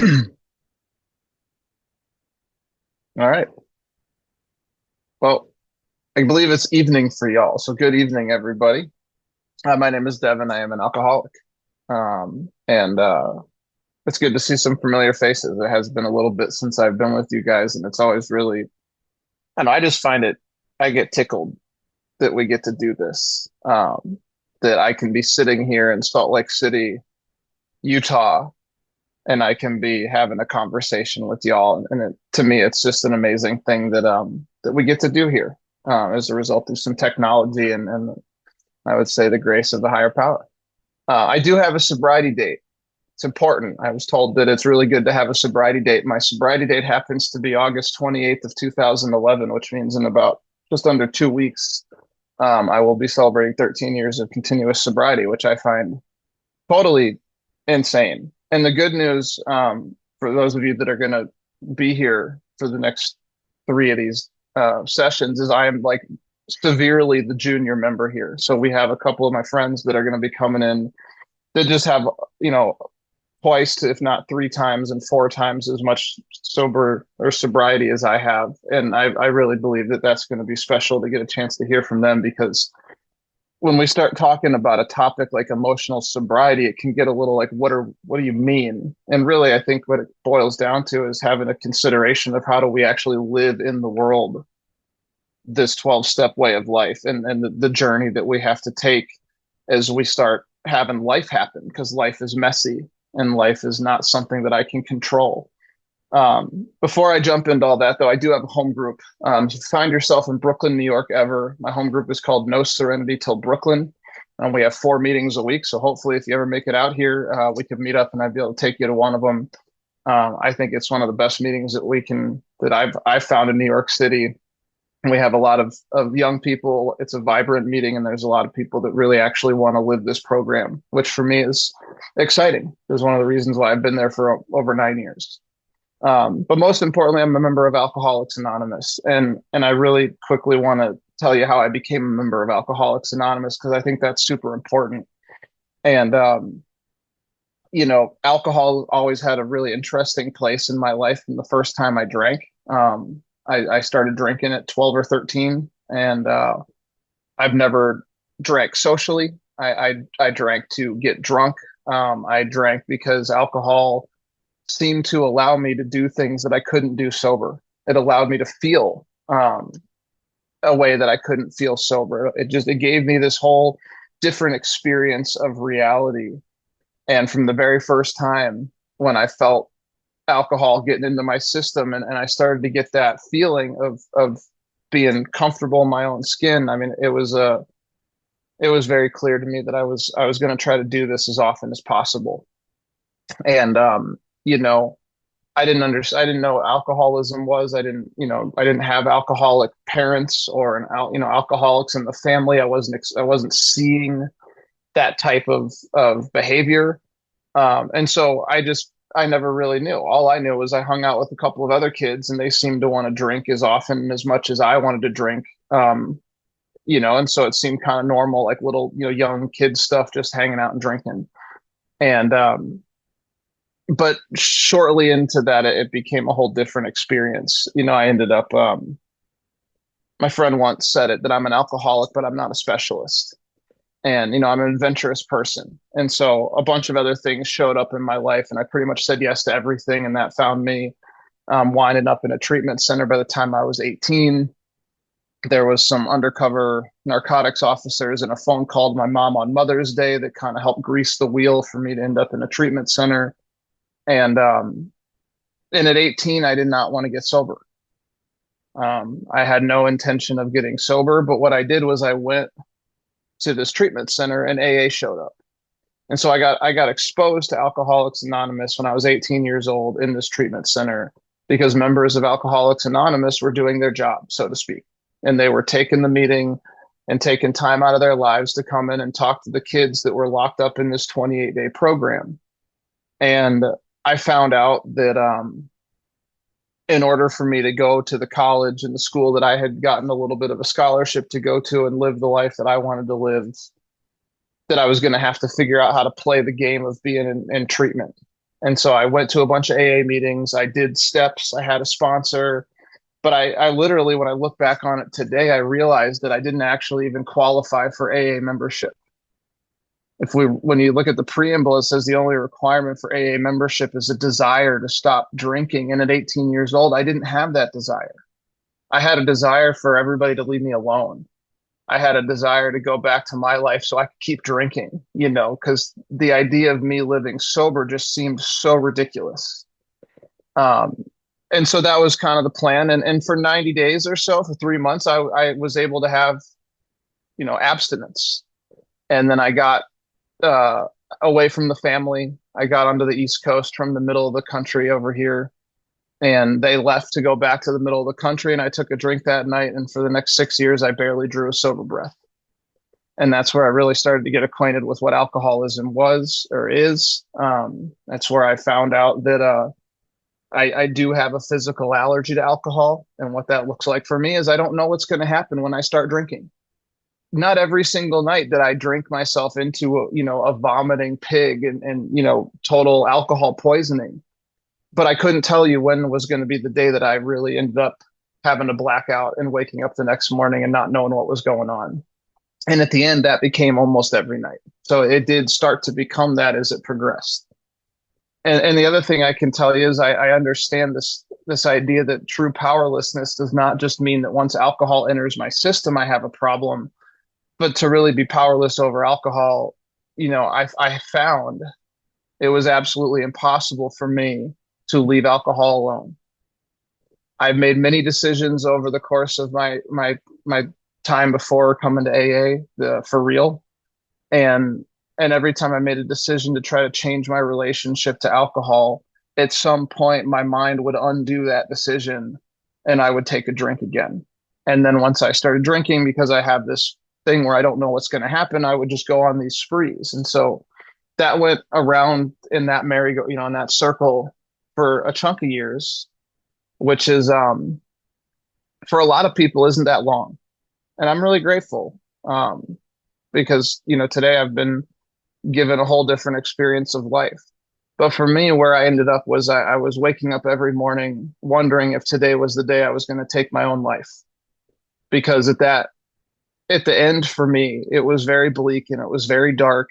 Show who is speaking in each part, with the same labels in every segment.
Speaker 1: All right. Well, I believe it's evening for y'all. So good evening, everybody. My name is Devin. I am an alcoholic. And it's good to see some familiar faces. It has been a little bit since I've been with you guys, and it's always really, I know, I just find it, I get tickled that we get to do this. That I can be sitting here in Salt Lake City, Utah, and I can be having a conversation with y'all. And to me, it's just an amazing thing that we get to do here as a result of some technology and I would say the grace of the higher power. I do have a sobriety date. It's important. I was told that it's really good to have a sobriety date. My sobriety date happens to be August 28th of 2011, which means in about just under 2 weeks, I will be celebrating 13 years of continuous sobriety, which I find totally insane. And the good news, for those of you that are going to be here for the next three of these sessions, is I am like severely the junior member here. So we have a couple of my friends that are going to be coming in that just have, you know, twice to, if not three times and four times as much sober or sobriety as I have. And I really believe that that's going to be special to get a chance to hear from them, because when we start talking about a topic like emotional sobriety, it can get a little like, what do you mean? And really, I think what it boils down to is having a consideration of how do we actually live in the world, this 12-step way of life, and the journey that we have to take as we start having life happen, because life is messy and life is not something that I can control. Before I jump into all that, though, I do have a home group. If you find yourself in Brooklyn, New York ever, my home group is called No Serenity Till Brooklyn. And we have 4 meetings a week. So hopefully, if you ever make it out here, we could meet up and I'd be able to take you to one of them. I think it's one of the best meetings that I've found in New York City. We have a lot of young people. It's a vibrant meeting, and there's a lot of people that really actually want to live this program, which for me is exciting. It's one of the reasons why I've been there for over 9 years. But most importantly, I'm a member of Alcoholics Anonymous, and I really quickly want to tell you how I became a member of Alcoholics Anonymous, because I think that's super important. And alcohol always had a really interesting place in my life from the first time I drank. I started drinking at 12 or 13, and I've never drank socially. I drank to get drunk. I drank because alcohol seemed to allow me to do things that I couldn't do sober. It allowed me to feel a way that I couldn't feel sober. It gave me this whole different experience of reality. And from the very first time when I felt alcohol getting into my system, and I started to get that feeling of being comfortable in my own skin, I mean, it was very clear to me that I was going to try to do this as often as possible. And you know, I didn't know what alcoholism was. I didn't have alcoholic parents or alcoholics in the family. I wasn't seeing that type of behavior. And so I never really knew. All I knew was I hung out with a couple of other kids, and they seemed to want to drink as often and as much as I wanted to drink. And so it seemed kind of normal, like little, young kid stuff, just hanging out and drinking. And but shortly into that, it became a whole different experience. I ended up, my friend once said it, that I'm an alcoholic, but I'm not a specialist. And, I'm an adventurous person. And so a bunch of other things showed up in my life, and I pretty much said yes to everything. And that found me winding up in a treatment center by the time I was 18. There was some undercover narcotics officers and a phone call to my mom on Mother's Day that kind of helped grease the wheel for me to end up in a treatment center. And at 18, I did not want to get sober. I had no intention of getting sober, but what I did was I went to this treatment center, and AA showed up. And so I got exposed to Alcoholics Anonymous when I was 18 years old in this treatment center, because members of Alcoholics Anonymous were doing their job, so to speak. And they were taking the meeting and taking time out of their lives to come in and talk to the kids that were locked up in this 28-day program. And I found out that in order for me to go to the college and the school that I had gotten a little bit of a scholarship to go to and live the life that I wanted to live, that I was going to have to figure out how to play the game of being in treatment. And so I went to a bunch of AA meetings. I did steps. I had a sponsor. But I literally, when I look back on it today, I realized that I didn't actually even qualify for AA membership. When you look at the preamble, it says the only requirement for AA membership is a desire to stop drinking. And at 18 years old, I didn't have that desire. I had a desire for everybody to leave me alone. I had a desire to go back to my life so I could keep drinking, because the idea of me living sober just seemed so ridiculous. Um, and so that was kind of the plan. And for 90 days or so, for 3 months, I was able to have, abstinence. And then I got uh, away from the family. I got onto the East Coast from the middle of the country over here, and they left to go back to the middle of the country. And I took a drink that night. And for the next 6 years, I barely drew a sober breath. And that's where I really started to get acquainted with what alcoholism was or is. That's where I found out that I do have a physical allergy to alcohol. And what that looks like for me is I don't know what's going to happen when I start drinking. Not every single night that I drink myself into a vomiting pig and total alcohol poisoning. But I couldn't tell you when was going to be the day that I really ended up having a blackout and waking up the next morning and not knowing what was going on. And at the end, that became almost every night. So it did start to become that as it progressed. And the other thing I can tell you is I understand this idea that true powerlessness does not just mean that once alcohol enters my system, I have a problem, but to really be powerless over alcohol, I found it was absolutely impossible for me to leave alcohol alone. I've made many decisions over the course of my time before coming to AA, for real, and every time I made a decision to try to change my relationship to alcohol, at some point my mind would undo that decision, and I would take a drink again. And then once I started drinking, because I have this thing where I don't know what's going to happen, I would just go on these sprees. And so that went around in that in that circle for a chunk of years, which is for a lot of people isn't that long. And I'm really grateful, because today I've been given a whole different experience of life. But for me, where I ended up was I was waking up every morning wondering if today was the day I was going to take my own life. Because at the end for me, it was very bleak and it was very dark.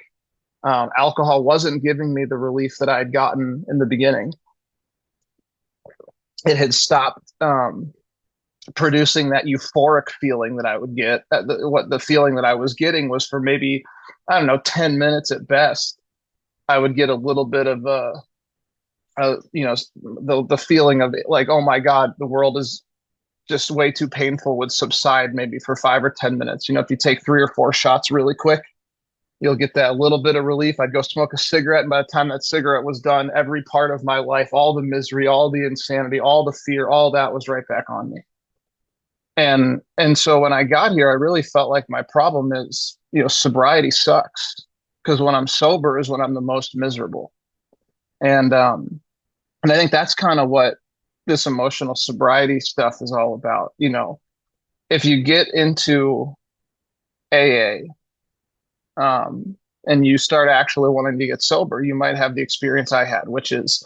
Speaker 1: Alcohol wasn't giving me the relief that I had gotten in the beginning. It had stopped producing that euphoric feeling that I would get. What the feeling that I was getting was for maybe, I don't know, 10 minutes at best. I would get a little bit of the feeling of like, oh my God, the world is just way too painful, would subside maybe for 5 or 10 minutes. If you take 3 or 4 shots really quick, you'll get that little bit of relief. I'd go smoke a cigarette, and by the time that cigarette was done, every part of my life, all the misery, all the insanity, all the fear, all that was right back on me. And so when I got here, I really felt like my problem is, sobriety sucks, because when I'm sober is when I'm the most miserable. And I think that's kind of what this emotional sobriety stuff is all about. If you get into AA, and you start actually wanting to get sober, you might have the experience I had, which is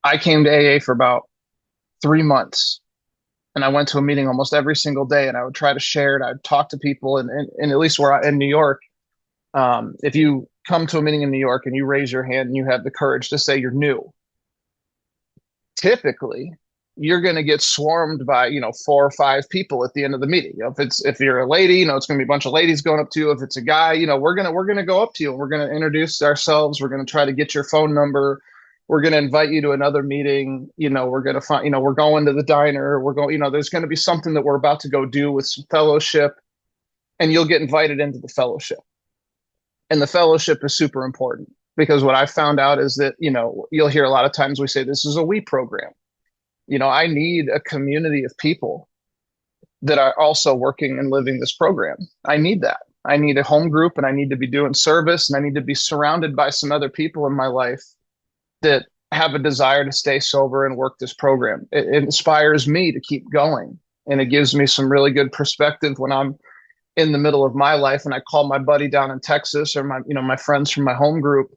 Speaker 1: I came to AA for about 3 months. And I went to a meeting almost every single day, and I would try to share it. I'd talk to people, and at least in New York, if you come to a meeting in New York and you raise your hand and you have the courage to say you're new, typically you're going to get swarmed by 4 or 5 people at the end of the meeting. If you're a lady, it's going to be a bunch of ladies going up to you. If it's a guy, we're gonna go up to you and we're going to introduce ourselves. We're going to try to get your phone number. We're going to invite you to another meeting. We're going to find, we're going to the diner. We're going, there's going to be something that we're about to go do with some fellowship, and you'll get invited into the fellowship. And the fellowship is super important, because what I found out is that, you'll hear a lot of times we say this is a we program. I need a community of people that are also working and living this program. I need that. I need a home group, and I need to be doing service, and I need to be surrounded by some other people in my life that have a desire to stay sober and work this program. It inspires me to keep going, and it gives me some really good perspective when I'm in the middle of my life and I call my buddy down in Texas or my friends from my home group,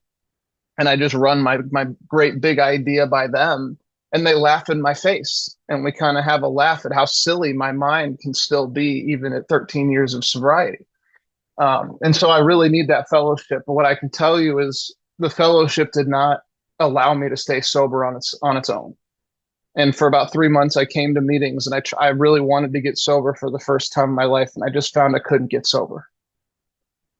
Speaker 1: and I just run my great big idea by them, and they laugh in my face, and we kind of have a laugh at how silly my mind can still be even at 13 years of sobriety. And so I really need that fellowship. But what I can tell you is the fellowship did not allow me to stay sober on its own. And for about 3 months, I came to meetings, and I really wanted to get sober for the first time in my life, and I just found I couldn't get sober.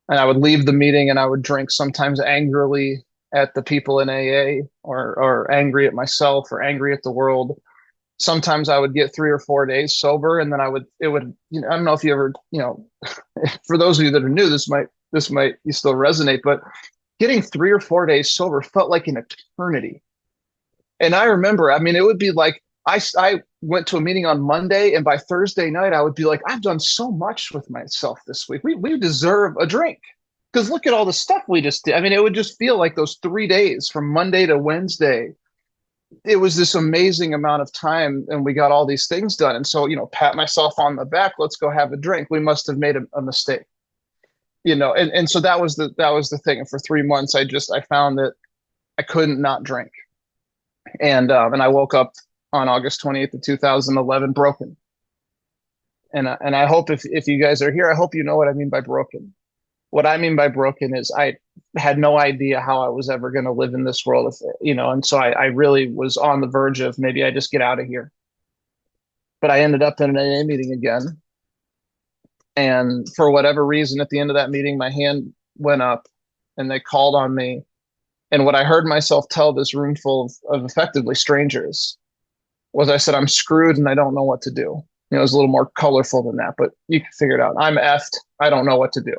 Speaker 1: And I would leave the meeting and I would drink, sometimes angrily at the people in AA, or angry at myself, or angry at the world. Sometimes I would get 3 or 4 days sober, and then it would, I don't know if you ever, for those of you that are new, this might you still resonate, but getting 3 or 4 days sober felt like an eternity. And I remember, I mean, it would be like I went to a meeting on Monday, and by Thursday night, I would be like, I've done so much with myself this week. We deserve a drink, because look at all the stuff we just did. I mean, it would just feel like those 3 days from Monday to Wednesday. It was this amazing amount of time, and we got all these things done. And so, pat myself on the back. Let's go have a drink. We must have made a mistake, and so that was the thing. And for 3 months, I found that I couldn't not drink. And I woke up on August 28th of 2011 broken. And I hope, if you guys are here, I hope you know what I mean by broken. What I mean by broken is I had no idea how I was ever going to live in this world, and so I really was on the verge of, maybe I just get out of here. But I ended up in an AA meeting again. And for whatever reason, at the end of that meeting, my hand went up and they called on me. And what I heard myself tell this room full of effectively strangers was, I said, I'm screwed and I don't know what to do. It was a little more colorful than that, but you can figure it out. I'm effed. I don't know what to do.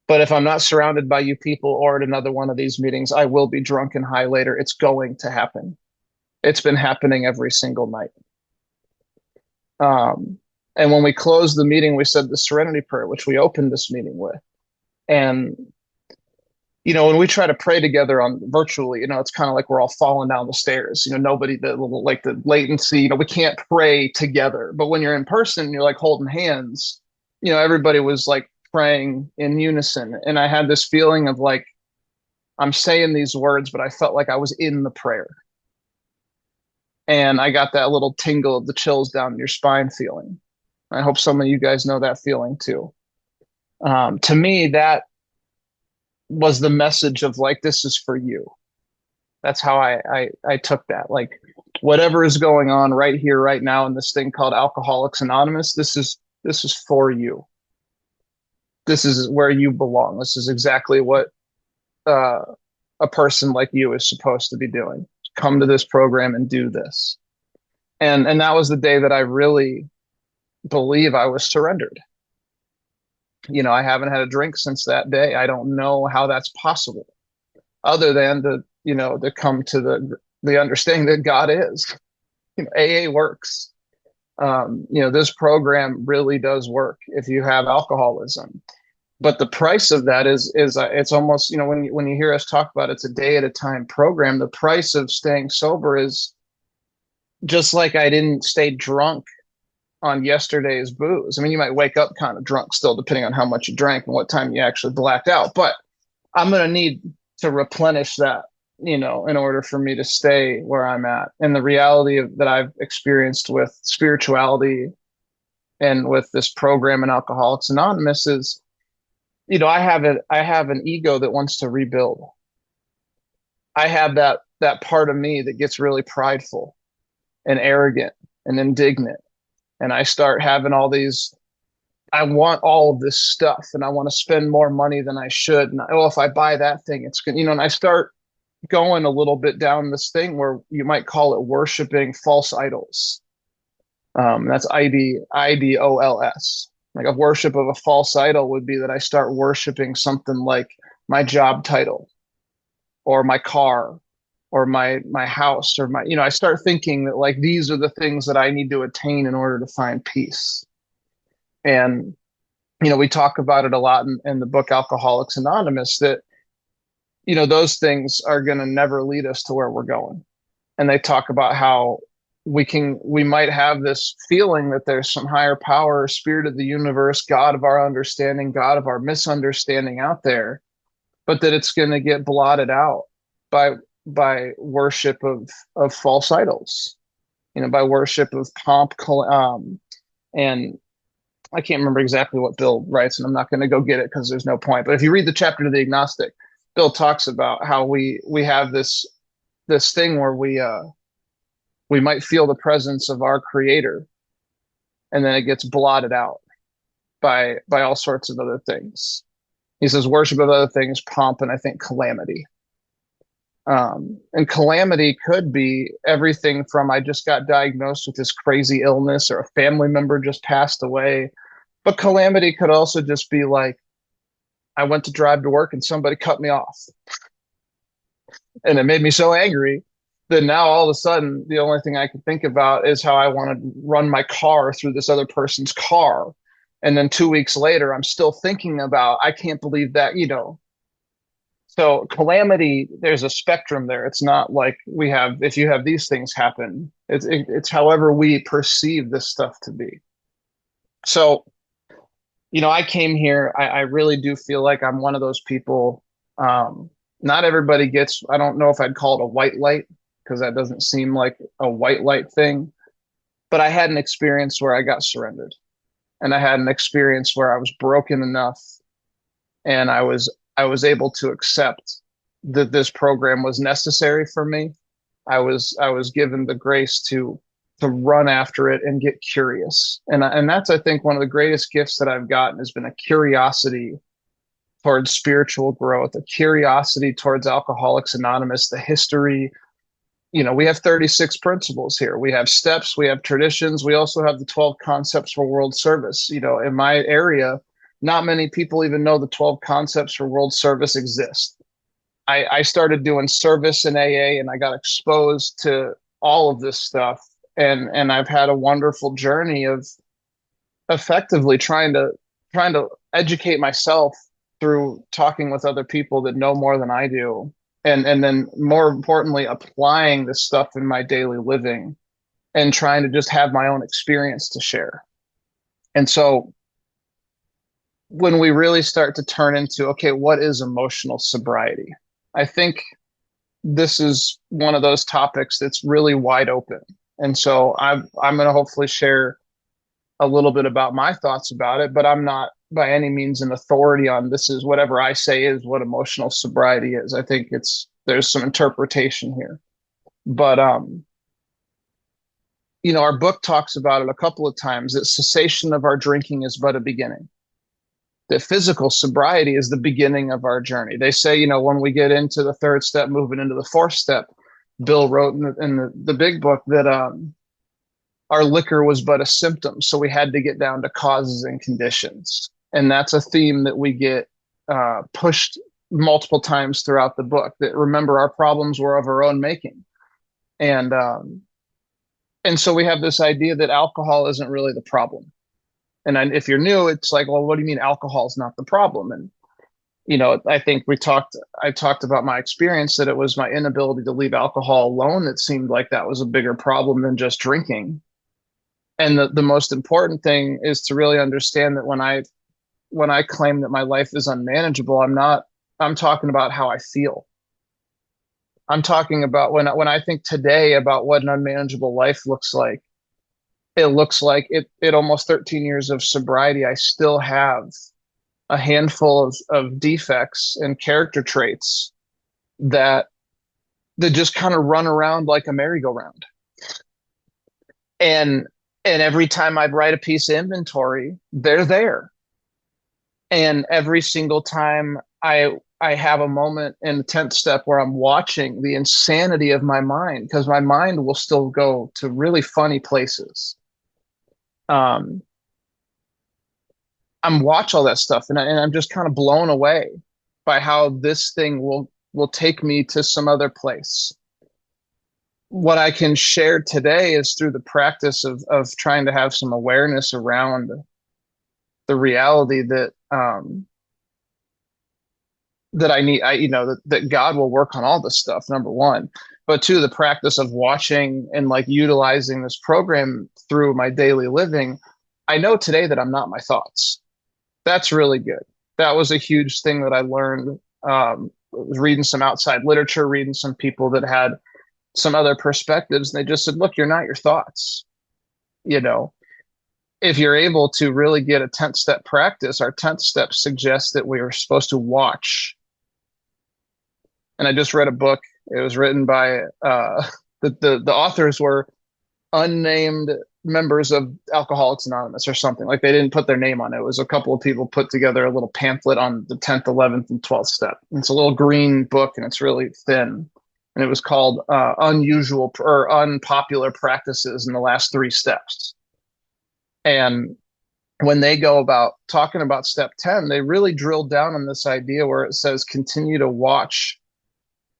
Speaker 1: But if I'm not surrounded by you people or at another one of these meetings, I will be drunk and high later. It's going to happen. It's been happening every single night. And when we closed the meeting, we said the Serenity prayer, which we opened this meeting with. And when we try to pray together on virtually, it's kind of like we're all falling down the stairs. Nobody, like the latency, we can't pray together. But when you're in person, you're like holding hands. Everybody was like praying in unison. And I had this feeling of like, I'm saying these words, but I felt like I was in the prayer. And I got that little tingle of the chills down your spine feeling. I hope some of you guys know that feeling too. To me, that was the message of like, this is for you. That's how I took that. Like, whatever is going on right here, right now, in this thing called Alcoholics Anonymous, this is for you. This is where you belong. This is exactly what a person like you is supposed to be doing. Come to this program and do this. And that was the day that I really believe I was surrendered. I haven't had a drink since that day. I don't know how that's possible, other than to come to the understanding that God is. AA works. This program really does work if you have alcoholism. But the price of that is it's almost, when you hear us talk about it's a day at a time program, the price of staying sober is just like I didn't stay drunk on yesterday's booze. I mean, you might wake up kind of drunk still, depending on how much you drank and what time you actually blacked out. But I'm going to need to replenish that, in order for me to stay where I'm at. And the reality that I've experienced with spirituality and with this program in Alcoholics Anonymous is, I have an ego that wants to rebuild. I have that part of me that gets really prideful and arrogant and indignant. And I start having I want all of this stuff, and I want to spend more money than I should. And if I buy that thing, it's good. And I start going a little bit down this thing where you might call it worshiping false idols. That's IDOLS. Like, a worship of a false idol would be that I start worshiping something like my job title, or my car, or my house, or I start thinking that like these are the things that I need to attain in order to find peace. And we talk about it a lot in the book Alcoholics Anonymous, that those things are going to never lead us to where we're going. And they talk about how we might have this feeling that there's some higher power, spirit of the universe, God of our understanding, God of our misunderstanding out there. but that it's going to get blotted out by worship of false idols, by worship of pomp, and I can't remember exactly what Bill writes, and I'm not going to go get it because there's no point. But if you read the chapter to the agnostic, Bill talks about how we have this thing where we might feel the presence of our Creator, and then it gets blotted out by all sorts of other things. He says worship of other things, pomp, and I think calamity. And calamity could be everything from I just got diagnosed with this crazy illness, or a family member just passed away. But calamity could also just be like, I went to drive to work and somebody cut me off. And it made me so angry that now all of a sudden, the only thing I can think about is how I want to run my car through this other person's car. And then 2 weeks later, I'm still thinking about, I can't believe that. So calamity, there's a spectrum there. It's not like if you have these things happen, it's however we perceive this stuff to be. So, I came here, I really do feel like I'm one of those people. Not everybody gets, I don't know if I'd call it a white light, because that doesn't seem like a white light thing. But I had an experience where I got surrendered, and I had an experience where I was broken enough, and I was able to accept that this program was necessary for me. I was given the grace to run after it and get curious. And that's, I think, one of the greatest gifts that I've gotten has been a curiosity towards spiritual growth, a curiosity towards Alcoholics Anonymous, the history. We have 36 principles here. We have steps, we have traditions. We also have the 12 concepts for world service. In my area, not many people even know the 12 concepts for world service exist. I started doing service in AA, and I got exposed to all of this stuff. And I've had a wonderful journey of effectively trying to educate myself through talking with other people that know more than I do. And then more importantly, applying this stuff in my daily living and trying to just have my own experience to share. And so when we really start to turn into, okay, what is emotional sobriety? I think this is one of those topics that's really wide open. And so I'm going to hopefully share a little bit about my thoughts about it, but I'm not by any means an authority on this. Is whatever I say is what emotional sobriety is. I think there's some interpretation here. But our book talks about it a couple of times, that cessation of our drinking is but a beginning. That physical sobriety is the beginning of our journey. They say, when we get into the third step, moving into the fourth step, Bill wrote in the big book that our liquor was but a symptom. So we had to get down to causes and conditions. And that's a theme that we get pushed multiple times throughout the book, that remember, our problems were of our own making. And so we have this idea that alcohol isn't really the problem. And if you're new, it's like, well, what do you mean alcohol is not the problem? And I think I talked about my experience, that it was my inability to leave alcohol alone that seemed like that was a bigger problem than just drinking. And the most important thing is to really understand that when I claim that my life is unmanageable, I'm talking about how I feel. I'm talking about when I think today about what an unmanageable life looks like. It looks like it almost 13 years of sobriety, I still have a handful of defects and character traits that just kind of run around like a merry-go-round. And every time I write a piece of inventory, they're there. And every single time I have a moment in the 10th step where I'm watching the insanity of my mind, because my mind will still go to really funny places. I'm watch all that stuff, and I'm just kind of blown away by how this thing will take me to some other place. What I can share today is through the practice of trying to have some awareness around the reality that that I need, that God will work on all this stuff, number one. But two, the practice of watching and like utilizing this program through my daily living. I know today that I'm not my thoughts. That's really good. That was a huge thing that I learned Was reading some outside literature, reading some people that had some other perspectives, and they just said, look, you're not your thoughts. You know, if you're able to really get a 10th step practice, our 10th step suggests that we are supposed to watch. And I just read a book. It was written by the authors were unnamed members of Alcoholics Anonymous or something. Like they didn't put their name on it. It was a couple of people put together a little pamphlet on the 10th, 11th, and 12th step. And it's a little green book and it's really thin. And it was called Unusual or Unpopular Practices in the Last Three Steps. And when they go about talking about step 10, they really drill down on this idea where it says continue to watch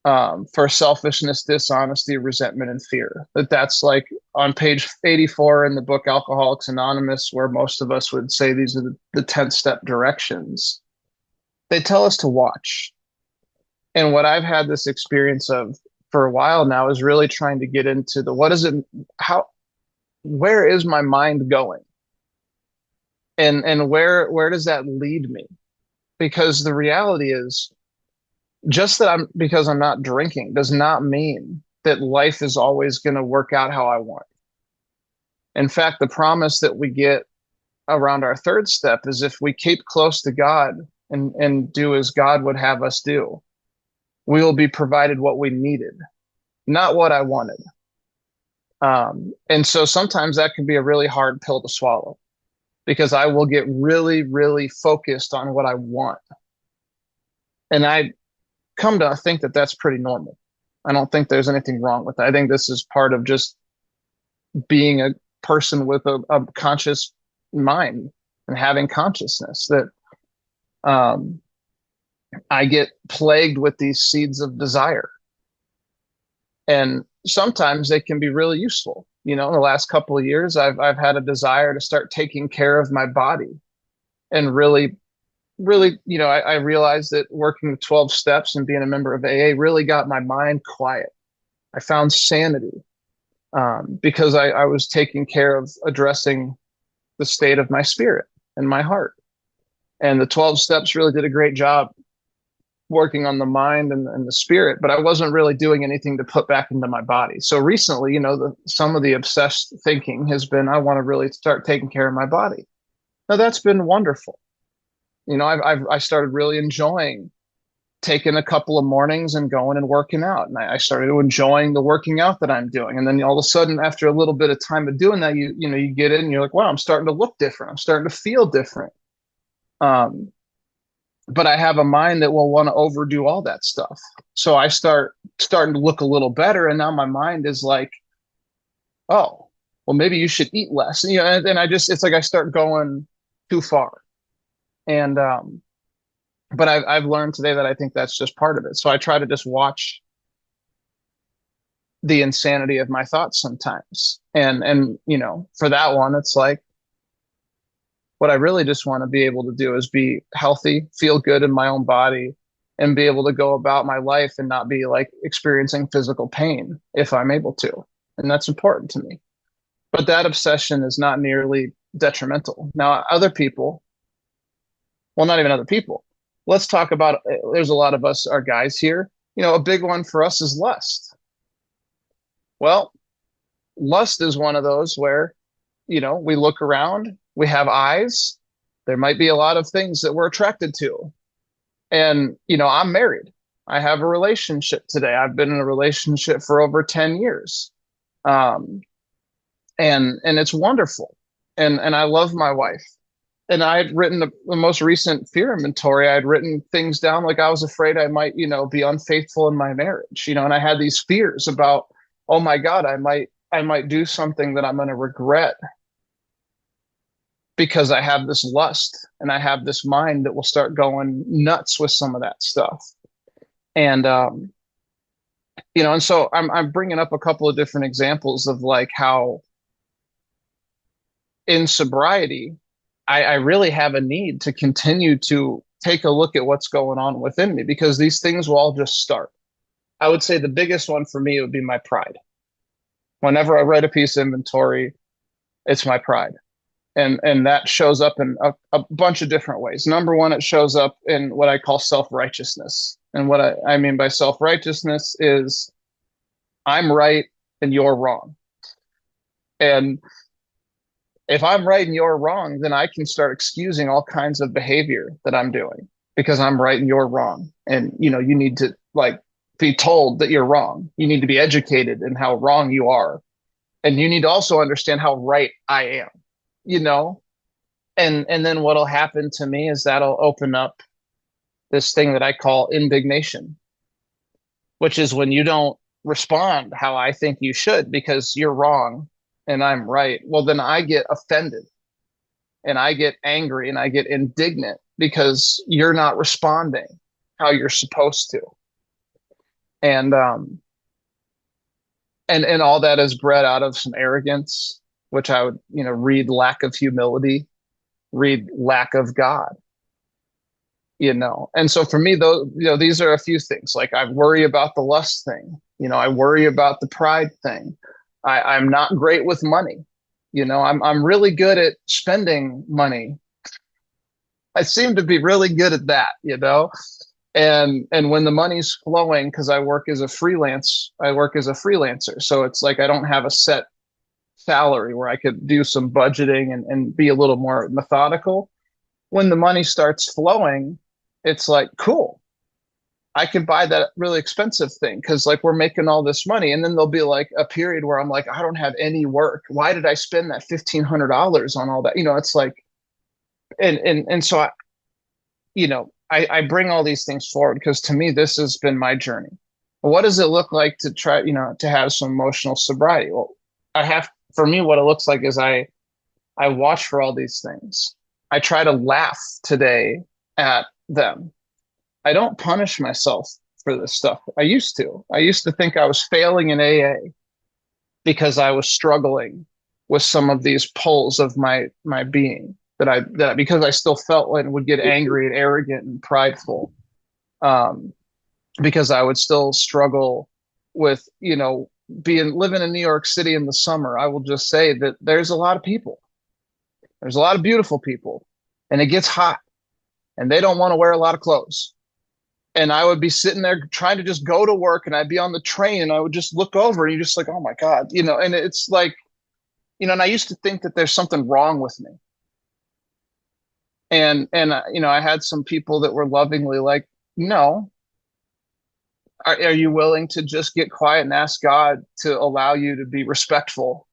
Speaker 1: for selfishness, dishonesty, resentment, and fear. That's like on page 84 in the book Alcoholics Anonymous, where most of us would say these are the 10th step directions. They tell us to watch. And what I've had this experience of for a while now is really trying to get into the what is it, where is my mind going? And where does that lead me? Because the reality is, just that because I'm not drinking does not mean that life is always going to work out how I want. In fact, the promise that we get around our third step is if we keep close to God and do as God would have us do, we will be provided what we needed, not what I wanted. And so sometimes that can be a really hard pill to swallow because I will get really, really focused on what I want. And I come to think that that's pretty normal. I don't think there's anything wrong with that. I think this is part of just being a person with a conscious mind and having consciousness that I get plagued with these seeds of desire. And sometimes they can be really useful. You know, in the last couple of years, I've had a desire to start taking care of my body and really, you know, I realized that working the 12 steps and being a member of AA really got my mind quiet. I found sanity because I was taking care of addressing the state of my spirit and my heart. And the 12 steps really did a great job working on the mind and the spirit, but I wasn't really doing anything to put back into my body. So recently, you know, some of the obsessed thinking has been, I want to really start taking care of my body. Now that's been wonderful. You know, I started really enjoying taking a couple of mornings and going and working out. And I started enjoying the working out that I'm doing. And then all of a sudden, after a little bit of time of doing that, you know, you get in and you're like, wow, I'm starting to look different. I'm starting to feel different. But I have a mind that will want to overdo all that stuff. So I starting to look a little better. And now my mind is like, oh, well, maybe you should eat less. And, you know, and it's like I start going too far. And, but I've learned today that I think that's just part of it. So I try to just watch the insanity of my thoughts sometimes. And, you know, for that one, it's like, what I really just want to be able to do is be healthy, feel good in my own body, and be able to go about my life and not be like experiencing physical pain if I'm able to. And that's important to me. But that obsession is not nearly detrimental. Now, other people, well, not even other people. Let's talk about, there's a lot of us, our guys here. You know, a big one for us is lust. Well, lust is one of those where, you know, we look around, we have eyes. There might be a lot of things that we're attracted to. And, you know, I'm married. I have a relationship today. I've been in a relationship for over 10 years. And it's wonderful. And I love my wife. And I had written the most recent fear inventory. I had written things down like I was afraid I might, you know, be unfaithful in my marriage, you know, and I had these fears about, oh my God, I might do something that I'm going to regret because I have this lust and I have this mind that will start going nuts with some of that stuff. And, you know, and so I'm bringing up a couple of different examples of like how in sobriety, I really have a need to continue to take a look at what's going on within me because these things will all just start. I would say the biggest one for me would be my pride. Whenever I write a piece of inventory, it's my pride. And that shows up in a bunch of different ways. Number one, it shows up in what I call self-righteousness. And what I mean by self-righteousness is I'm right and you're wrong. And if I'm right and you're wrong, then I can start excusing all kinds of behavior that I'm doing because I'm right and you're wrong. And you need to like be told that you're wrong. You need to be educated in how wrong you are. And you need to also understand how right I am, you know? And then what'll happen to me is that'll open up this thing that I call indignation, which is when you don't respond how I think you should because you're wrong and I'm right. Well, then I get offended and I get angry and I get indignant because you're not responding how you're supposed to. And and all that is bred out of some arrogance, which I would, read lack of humility, read lack of God, And so for me, though, these are a few things. Like I worry about the lust thing, I worry about the pride thing. I'm not great with money. I'm really good at spending money. I seem to be really good at that. And when the money's flowing, because I work as a freelancer. So it's like I don't have a set salary where I could do some budgeting and be a little more methodical. When the money starts flowing, it's like, cool. I can buy that really expensive thing because like we're making all this money. And then there'll be like a period where I'm like, I don't have any work. Why did I spend that $1,500 on all that? It's like, and so I bring all these things forward because to me, this has been my journey. What does it look like to try, to have some emotional sobriety? Well, for me, what it looks like is I watch for all these things. I try to laugh today at them. I don't punish myself for this stuff. I used to think I was failing in AA because I was struggling with some of these pulls of my being that because I still felt and would get angry and arrogant and prideful, because I would still struggle with, living in New York City in the summer. I will just say that there's a lot of people. There's a lot of beautiful people and it gets hot and they don't want to wear a lot of clothes. And I would be sitting there trying to just go to work and I'd be on the train and I would just look over and you're just like, oh my God, and it's like, and I used to think that there's something wrong with me. And I had some people that were lovingly like, no, are you willing to just get quiet and ask God to allow you to be respectful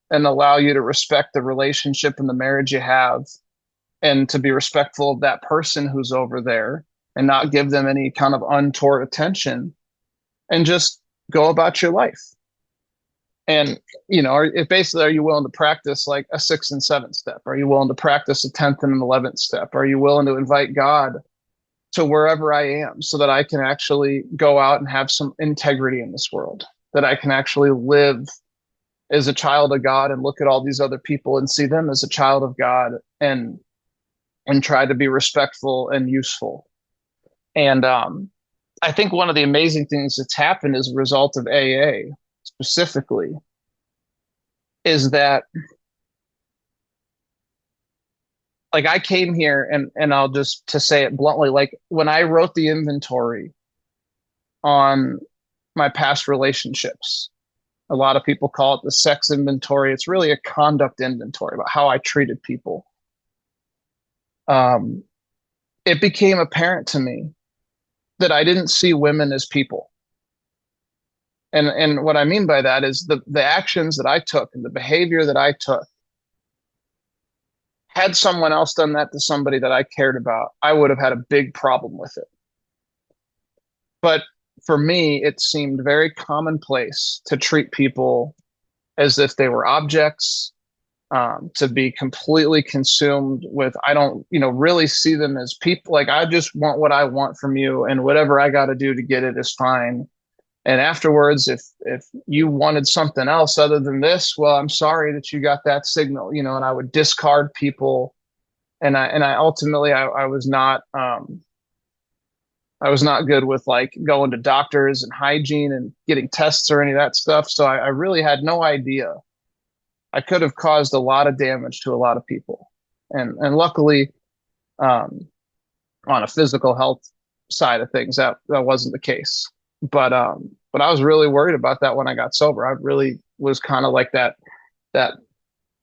Speaker 1: and allow you to respect the relationship and the marriage you have and to be respectful of that person who's over there and not give them any kind of untoward attention and just go about your life. And, are you willing to practice like a 6th and 7th step? Are you willing to practice a 10th and an 11th step? Are you willing to invite God to wherever I am so that I can actually go out and have some integrity in this world, that I can actually live as a child of God and look at all these other people and see them as a child of God and try to be respectful and useful. And I think one of the amazing things that's happened as a result of AA specifically is that like I came here and I'll just to say it bluntly, like when I wrote the inventory on my past relationships, a lot of people call it the sex inventory. It's really a conduct inventory about how I treated people. It became apparent to me that I didn't see women as people. And what I mean by that is the actions that I took and the behavior that I took, had someone else done that to somebody that I cared about, I would have had a big problem with it. But for me, it seemed very commonplace to treat people as if they were objects, to be completely consumed with, I don't, really see them as people. Like, I just want what I want from you, and whatever I got to do to get it is fine. And afterwards, if you wanted something else other than this, well, I'm sorry that you got that signal, and I would discard people. And I ultimately, I was not good with like going to doctors and hygiene and getting tests or any of that stuff. So I really had no idea I could have caused a lot of damage to a lot of people. And luckily, um, on a physical health side of things, that wasn't the case. But I was really worried about that when I got sober. I really was kind of like that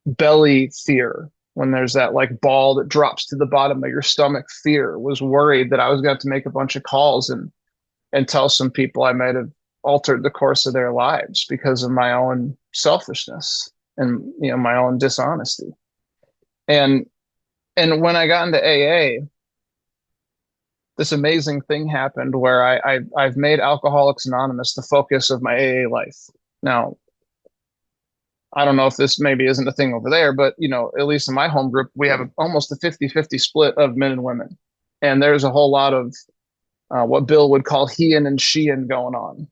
Speaker 1: belly fear when there's that like ball that drops to the bottom of your stomach fear. Was worried that I was going to make a bunch of calls and tell some people I might have altered the course of their lives because of my own selfishness and my own dishonesty. And when I got into AA, this amazing thing happened where I've made Alcoholics Anonymous the focus of my AA life. Now, I don't know if this maybe isn't a thing over there, but at least in my home group, we have almost a 50-50 split of men and women. And there's a whole lot of what Bill would call he-in and she-in going on.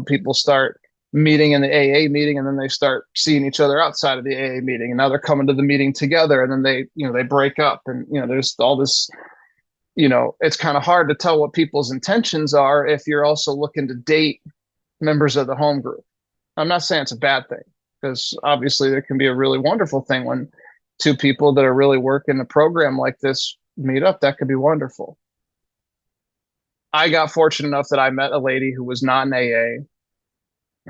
Speaker 1: People start meeting in the AA meeting, and then they start seeing each other outside of the AA meeting, and now they're coming to the meeting together, and then they break up, and there's all this. It's kind of hard to tell what people's intentions are if you're also looking to date members of the home group. I'm not saying it's a bad thing, because obviously there can be a really wonderful thing when two people that are really working a program like this meet up. That could be wonderful. I got fortunate enough that I met a lady who was not in AA,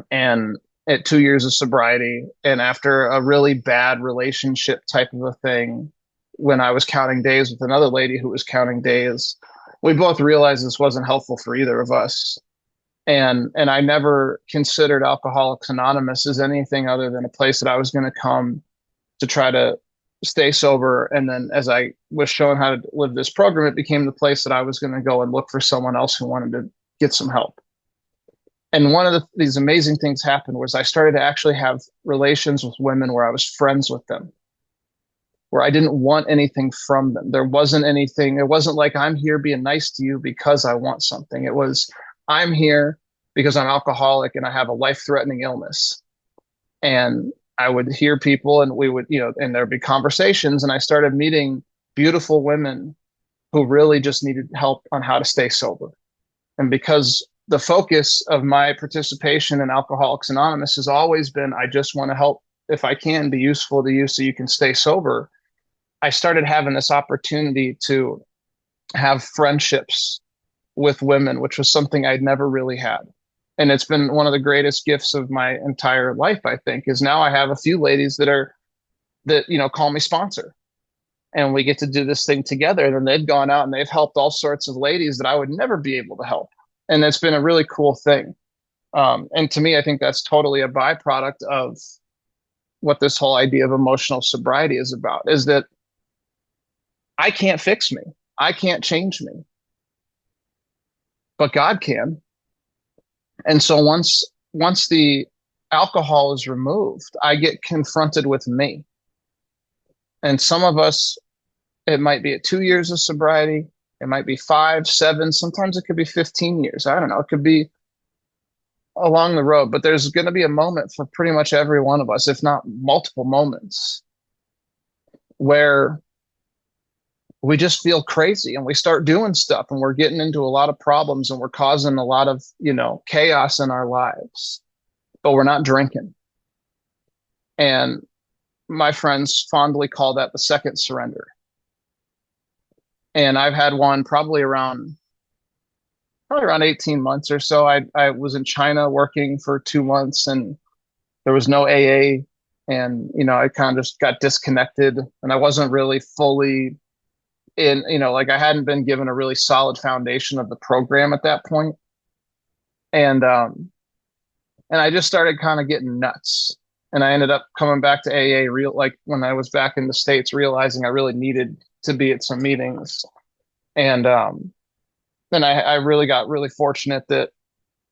Speaker 1: and at 2 years of sobriety, and after a really bad relationship type of a thing, when I was counting days with another lady who was counting days, we both realized this wasn't helpful for either of us. And I never considered Alcoholics Anonymous as anything other than a place that I was going to come to try to stay sober. And then as I was shown how to live this program, it became the place that I was going to go and look for someone else who wanted to get some help. And one of these amazing things happened was I started to actually have relations with women where I was friends with them, where I didn't want anything from them. There wasn't anything. It wasn't like I'm here being nice to you because I want something. It was I'm here because I'm alcoholic and I have a life-threatening illness. And I would hear people, and we would, and there'd be conversations, and I started meeting beautiful women who really just needed help on how to stay sober. And because the focus of my participation in Alcoholics Anonymous has always been, I just want to help, if I can, be useful to you so you can stay sober. I started having this opportunity to have friendships with women, which was something I'd never really had. And it's been one of the greatest gifts of my entire life, I think, is now I have a few ladies that call me sponsor. And we get to do this thing together. And then they've gone out and they've helped all sorts of ladies that I would never be able to help. And it's been a really cool thing. And to me, I think that's totally a byproduct of what this whole idea of emotional sobriety is about, is that I can't fix me. I can't change me, but God can. And so once the alcohol is removed, I get confronted with me. And some of us, it might be at 2 years of sobriety. It might be 5, 7. Sometimes it could be 15 years. I don't know. It could be along the road, but there's going to be a moment for pretty much every one of us, if not multiple moments, where we just feel crazy and we start doing stuff and we're getting into a lot of problems and we're causing a lot of, chaos in our lives, but we're not drinking. And my friends fondly call that the second surrender. And I've had one probably around 18 months or so. I was in China working for 2 months, and there was no AA, and I kind of just got disconnected, and I wasn't really fully in, like I hadn't been given a really solid foundation of the program at that point. And I just started kind of getting nuts. And I ended up coming back to AA like when I was back in the States, realizing I really needed to be at some meetings. And then I really got really fortunate that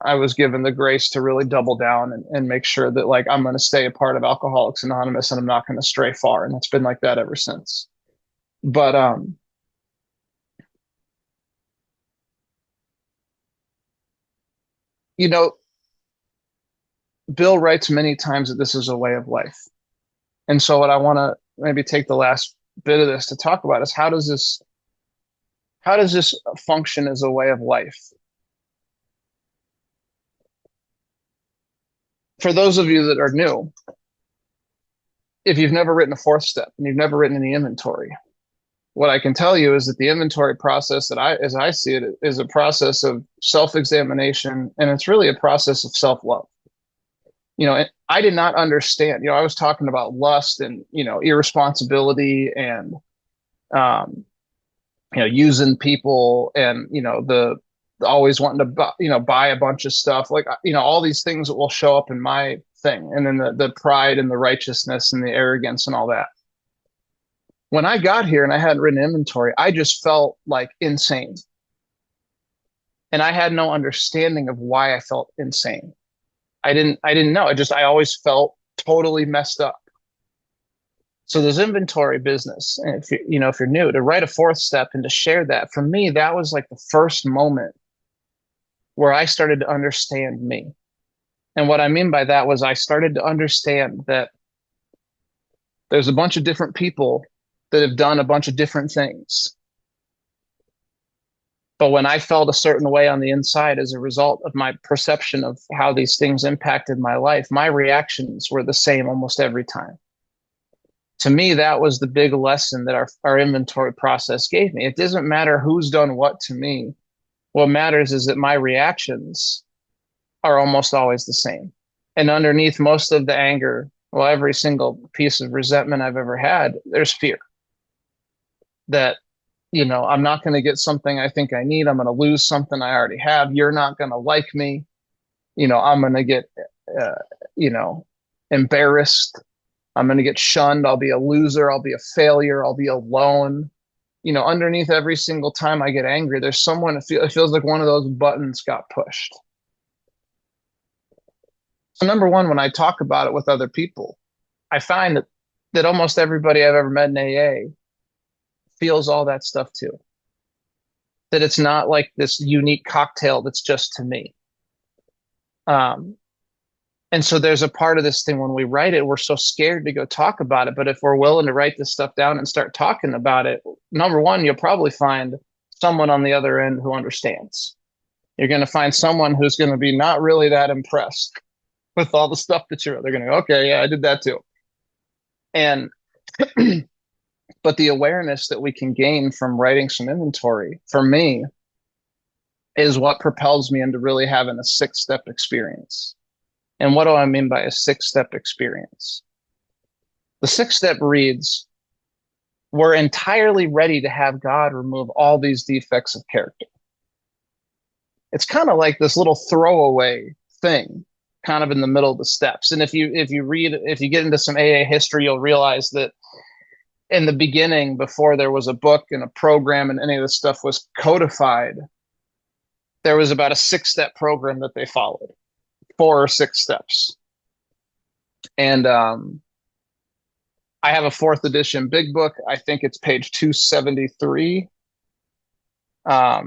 Speaker 1: I was given the grace to really double down and make sure that like I'm going to stay a part of Alcoholics Anonymous and I'm not going to stray far. And it's been like that ever since. But Bill writes many times that this is a way of life. And so what I want to maybe take the last bit of this to talk about is how does this function as a way of life? For those of you that are new, if you've never written a fourth step and you've never written any inventory, what I can tell you is that the inventory process as I see it, is a process of self-examination, and it's really a process of self-love. I did not understand. I was talking about lust and irresponsibility and um, using people and the always wanting to buy a bunch of stuff, like all these things that will show up in my thing, and then the pride and the righteousness and the arrogance and all that. When I got here and I hadn't written inventory, I just felt like insane. And I had no understanding of why I felt insane. I didn't know. I always felt totally messed up. So there's inventory business. And if you're new, to write a fourth step and to share that, for me, that was like the first moment where I started to understand me. And what I mean by that was I started to understand that there's a bunch of different people that have done a bunch of different things. But when I felt a certain way on the inside as a result of my perception of how these things impacted my life, my reactions were the same almost every time. To me, that was the big lesson that our inventory process gave me. It doesn't matter who's done what to me. What matters is that my reactions are almost always the same. And underneath most of the anger, well, every single piece of resentment I've ever had, there's fear that, I'm not going to get something I think I need. I'm going to lose something I already have. You're not going to like me. I'm going to get, uh, you know, embarrassed. I'm going to get shunned. I'll be a loser. I'll be a failure. I'll be alone. Underneath every single time I get angry, there's someone, it feels like one of those buttons got pushed. So number one, when I talk about it with other people, I find that almost everybody I've ever met in AA feels all that stuff too. That it's not like this unique cocktail that's just to me. Um, and so there's a part of this thing when we write it, we're so scared to go talk about it. But if we're willing to write this stuff down and start talking about it, number one, you'll probably find someone on the other end who understands. You're going to find someone who's going to be not really that impressed with all the stuff that you're, they're going to go, okay, yeah, I did that too. And, but the awareness that we can gain from writing some inventory for me is what propels me into really having a 6-step experience. And what do I mean by a 6-step experience? The 6-step reads, we're entirely ready to have God remove all these defects of character. It's kind of like this little throwaway thing, kind of in the middle of the steps. And if you get into some AA history, you'll realize that in the beginning, before there was a book and a program and any of this stuff was codified, there was about a 6-step program that they followed, 4 or 6 steps. And I have a 4th edition big book. I think it's page 273. What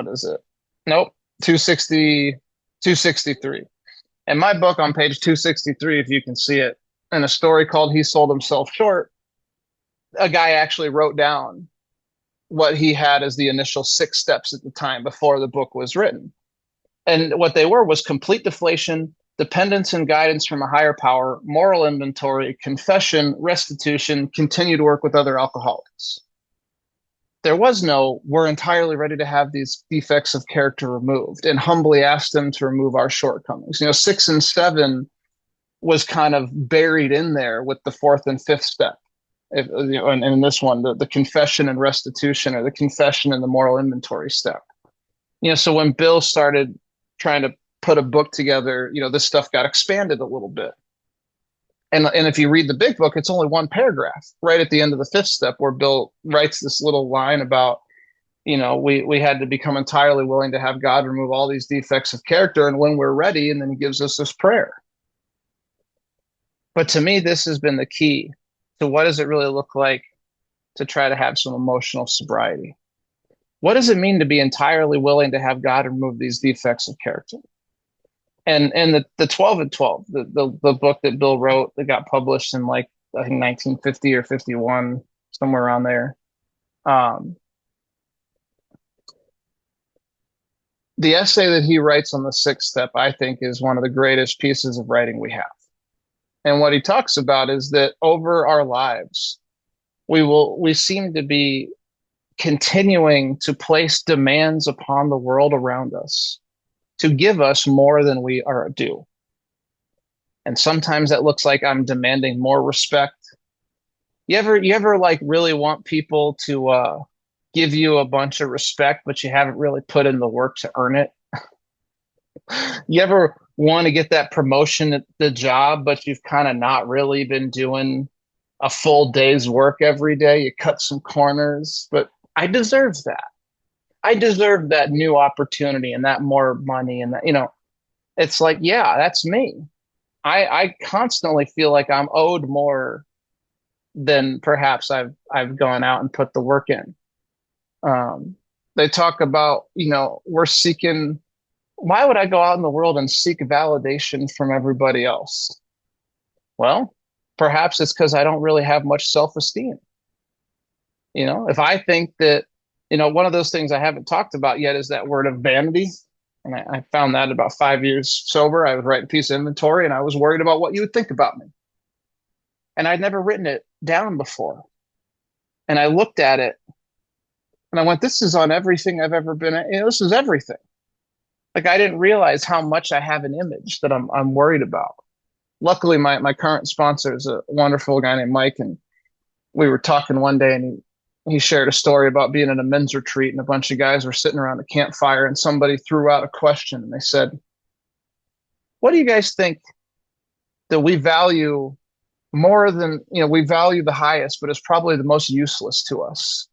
Speaker 1: is it? Nope, 263. And my book on page 263, if you can see it, in a story called He Sold Himself Short, a guy actually wrote down what he had as the initial 6 steps at the time before the book was written. And what they was complete deflation, dependence and guidance from a higher power, moral inventory, confession, restitution, continue to work with other alcoholics. There was no, we're entirely ready to have these defects of character removed and humbly ask them to remove our shortcomings. 6 and 7 was kind of buried in there with the 4th and 5th step. And in this one, the confession and restitution, or the confession and the moral inventory step. So when Bill started trying to put a book together, this stuff got expanded a little bit. And if you read the big book, it's only 1 paragraph right at the end of the 5th step where Bill writes this little line about, we had to become entirely willing to have God remove all these defects of character, and when we're ready, and then he gives us this prayer. But to me, this has been the key to what does it really look like to try to have some emotional sobriety? What does it mean to be entirely willing to have God remove these defects of character? And the 12 and 12, the book that Bill wrote that got published in I think 1950 or 51, somewhere around there. The essay that he writes on the 6th step, I think, is one of the greatest pieces of writing we have. And what he talks about is that over our lives, we seem to be continuing to place demands upon the world around us to give us more than we are due. And sometimes that looks like I'm demanding more respect. You ever like really want people to give you a bunch of respect, but you haven't really put in the work to earn it? You ever want to get that promotion at the job, but you've kind of not really been doing a full day's work every day? You cut some corners, but I deserve that. I deserve that new opportunity and that more money and that, it's like, yeah, that's me. I constantly feel like I'm owed more than perhaps I've gone out and put the work in. Um, they talk about, we're seeking, why would I go out in the world and seek validation from everybody else? Well, perhaps it's because I don't really have much self-esteem. If I think that, one of those things I haven't talked about yet is that word of vanity. And I found that about 5 years sober. I was writing a piece of inventory and I was worried about what you would think about me. And I'd never written it down before. And I looked at it and I went, this is on everything I've ever been at. This is everything. Like I didn't realize how much I have an image that I'm worried about. Luckily, my current sponsor is a wonderful guy named Mike, and we were talking one day, and he shared a story about being in a men's retreat, and a bunch of guys were sitting around a campfire, and somebody threw out a question, and they said, "What do you guys think that we value more than we value the highest, but it's probably the most useless to us?"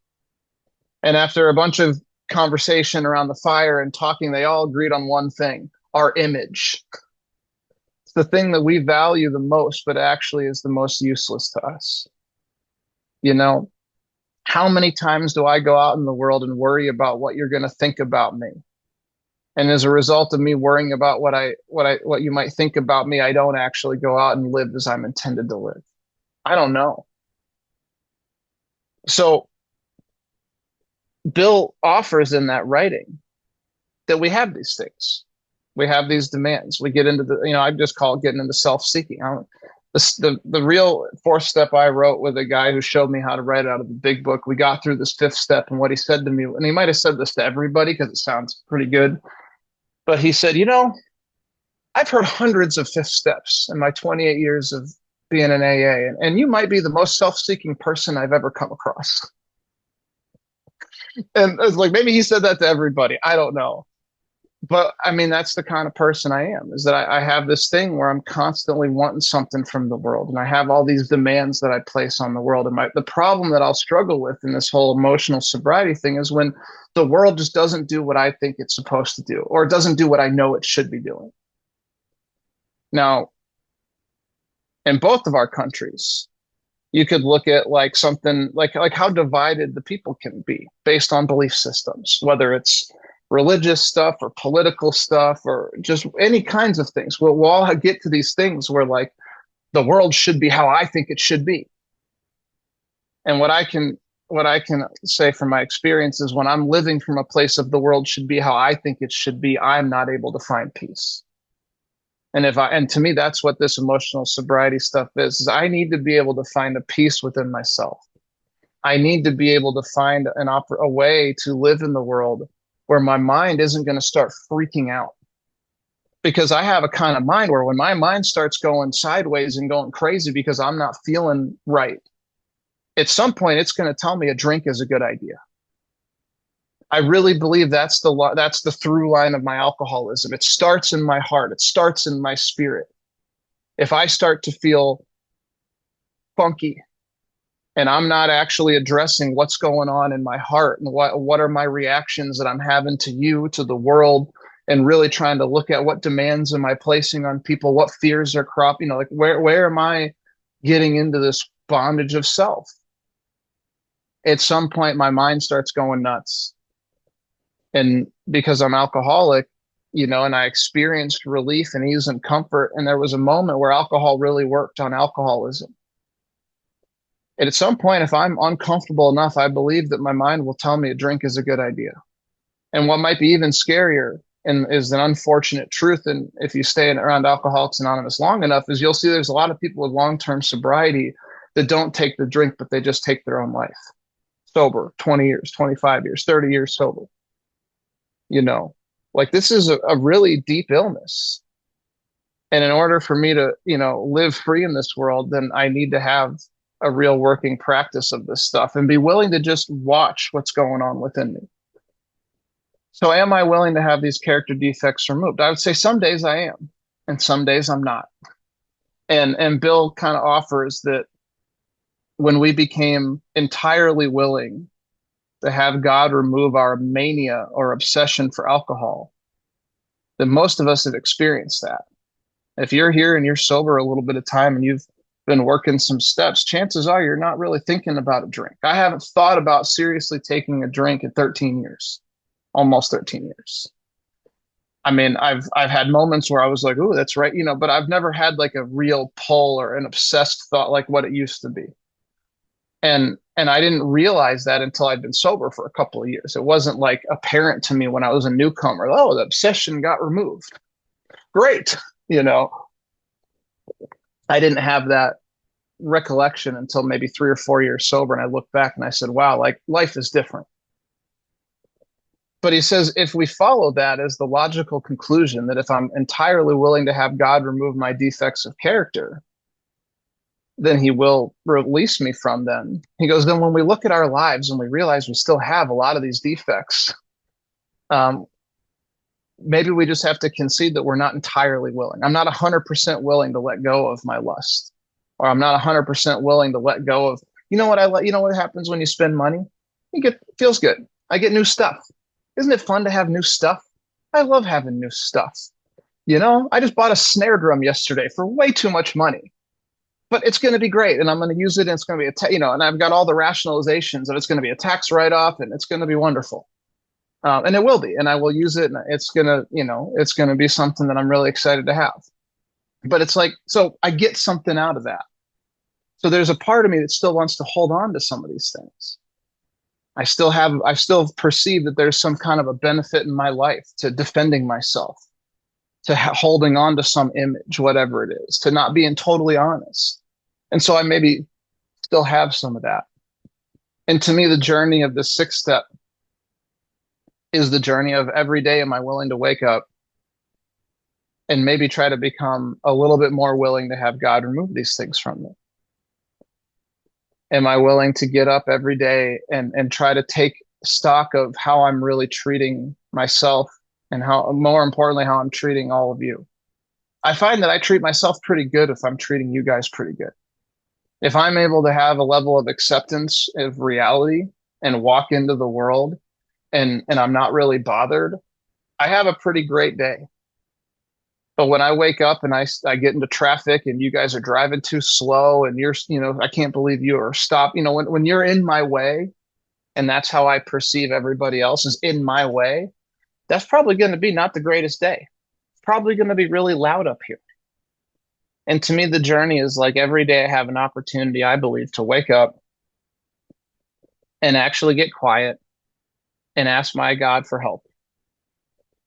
Speaker 1: And after a bunch of conversation around the fire and talking, they all agreed on one thing: our image. It's the thing that we value the most, but actually is the most useless to us. How many times do I go out in the world and worry about what you're going to think about me? And as a result of me worrying about what you might think about me, I don't actually go out and live as I'm intended to live. I don't know. So Bill offers in that writing that we have these things. We have these demands. We get into I just call it getting into self-seeking. The real fourth step I wrote with a guy who showed me how to write out of the big book. We got through this fifth step, and what he said to me, and he might have said this to everybody because it sounds pretty good, but he said, I've heard hundreds of fifth steps in my 28 years of being in AA, and you might be the most self-seeking person I've ever come across. And it's like, maybe he said that to everybody. I don't know. But I mean, that's the kind of person I am, is that I have this thing where I'm constantly wanting something from the world. And I have all these demands that I place on the world. And the problem that I'll struggle with in this whole emotional sobriety thing is when the world just doesn't do what I think it's supposed to do, or it doesn't do what I know it should be doing. Now, in both of our countries, you could look at like something like how divided the people can be based on belief systems, whether it's religious stuff or political stuff or just any kinds of things. We'll all get to these things where like the world should be how I think it should be. And what I can say from my experience is when I'm living from a place of the world should be how I think it should be, I'm not able to find peace. And to me, that's what this emotional sobriety stuff is I need to be able to find a peace within myself. I need to be able to find a way to live in the world where my mind isn't going to start freaking out. Because I have a kind of mind where when my mind starts going sideways and going crazy because I'm not feeling right, at some point it's going to tell me a drink is a good idea. I really believe that's the through line of my alcoholism. It starts in my heart. It starts in my spirit. If I start to feel funky and I'm not actually addressing what's going on in my heart and what are my reactions that I'm having to you, to the world, and really trying to look at what demands am I placing on people, what fears are cropping, like where am I getting into this bondage of self? At some point, my mind starts going nuts. And because I'm alcoholic, and I experienced relief and ease and comfort. And there was a moment where alcohol really worked on alcoholism. And at some point, if I'm uncomfortable enough, I believe that my mind will tell me a drink is a good idea. And what might be even scarier and is an unfortunate truth. And if you stay around Alcoholics Anonymous long enough, is you'll see there's a lot of people with long-term sobriety that don't take the drink, but they just take their own life. Sober, 20 years, 25 years, 30 years sober. You know, like this is a really deep illness. And in order for me to, live free in this world, then I need to have a real working practice of this stuff and be willing to just watch what's going on within me. So am I willing to have these character defects removed? I would say some days I am, and some days I'm not. And Bill kind of offers that when we became entirely willing to have God remove our mania or obsession for alcohol, then most of us have experienced that. If you're here and you're sober a little bit of time and you've been working some steps, chances are you're not really thinking about a drink. I haven't thought about seriously taking a drink in 13 years, almost 13 years. I mean, I've had moments where I was like, "Ooh, that's right," but I've never had like a real pull or an obsessed thought like what it used to be. And I didn't realize that until I'd been sober for a couple of years. It wasn't like apparent to me when I was a newcomer. Oh, the obsession got removed. Great. I didn't have that recollection until maybe 3 or 4 years sober. And I looked back and I said, wow, like life is different. But he says, if we follow that as the logical conclusion, that if I'm entirely willing to have God remove my defects of character, then he will release me from them. He goes, then when we look at our lives and we realize we still have a lot of these defects, maybe we just have to concede that we're not entirely willing. I'm not 100% willing to let go of my lust, or I'm not 100% willing to let go of, you know what happens when you spend money? Feels good. I get new stuff. Isn't it fun to have new stuff? I love having new stuff. I just bought a snare drum yesterday for way too much money, but it's going to be great. And I'm going to use it. And it's going to be, and I've got all the rationalizations and it's going to be a tax write-off and it's going to be wonderful. And it will be, and I will use it. And it's going to be something that I'm really excited to have. But it's like, so I get something out of that. So there's a part of me that still wants to hold on to some of these things. I still perceive that there's some kind of a benefit in my life to defending myself, to holding on to some image, whatever it is, to not being totally honest. And so I maybe still have some of that. And to me, the journey of the sixth step is the journey of every day. Am I willing to wake up and maybe try to become a little bit more willing to have God remove these things from me? Am I willing to get up every day and try to take stock of how I'm really treating myself and how, more importantly, how I'm treating all of you? I find that I treat myself pretty good if I'm treating you guys pretty good. If I'm able to have a level of acceptance of reality and walk into the world and I'm not really bothered, I have a pretty great day. But when I wake up and I get into traffic and you guys are driving too slow and I can't believe you are stopped. When you're in my way, and that's how I perceive everybody else is in my way, that's probably going to be not the greatest day. It's probably going to be really loud up here. And to me, the journey is like every day I have an opportunity, I believe, to wake up and actually get quiet and ask my God for help.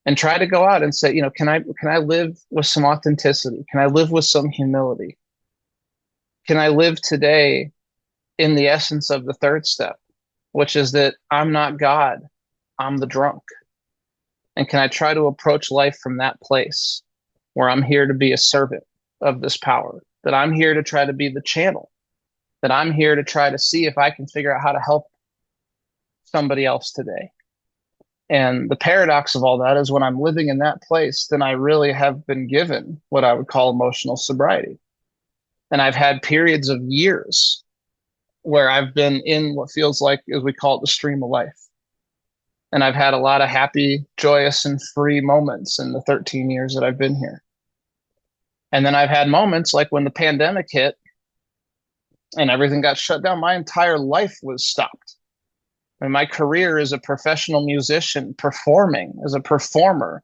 Speaker 1: And try to go out and say, can I live with some authenticity? Can I live with some humility? Can I live today in the essence of the third step, which is that I'm not God, I'm the drunk. And can I try to approach life from that place where I'm here to be a servant of this power, that I'm here to try to be the channel, that I'm here to try to see if I can figure out how to help somebody else today. And the paradox of all that is when I'm living in that place, then I really have been given what I would call emotional sobriety. And I've had periods of years where I've been in what feels like, as we call it, the stream of life. And I've had a lot of happy, joyous, and free moments in the 13 years that I've been here. And then I've had moments like when the pandemic hit and everything got shut down, my entire life was stopped. And my career as a professional musician, performing as a performer,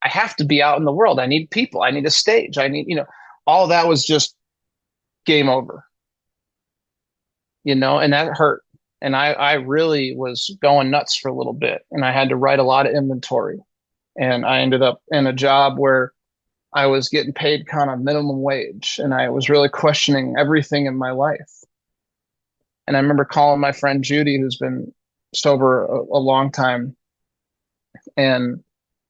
Speaker 1: I have to be out in the world. I need people. I need a stage. I need, all that was just game over, and that hurt. And I really was going nuts for a little bit. And I had to write a lot of inventory. And I ended up in a job where I was getting paid kind of minimum wage, and I was really questioning everything in my life. And I remember calling my friend Judy, who's been sober a long time, and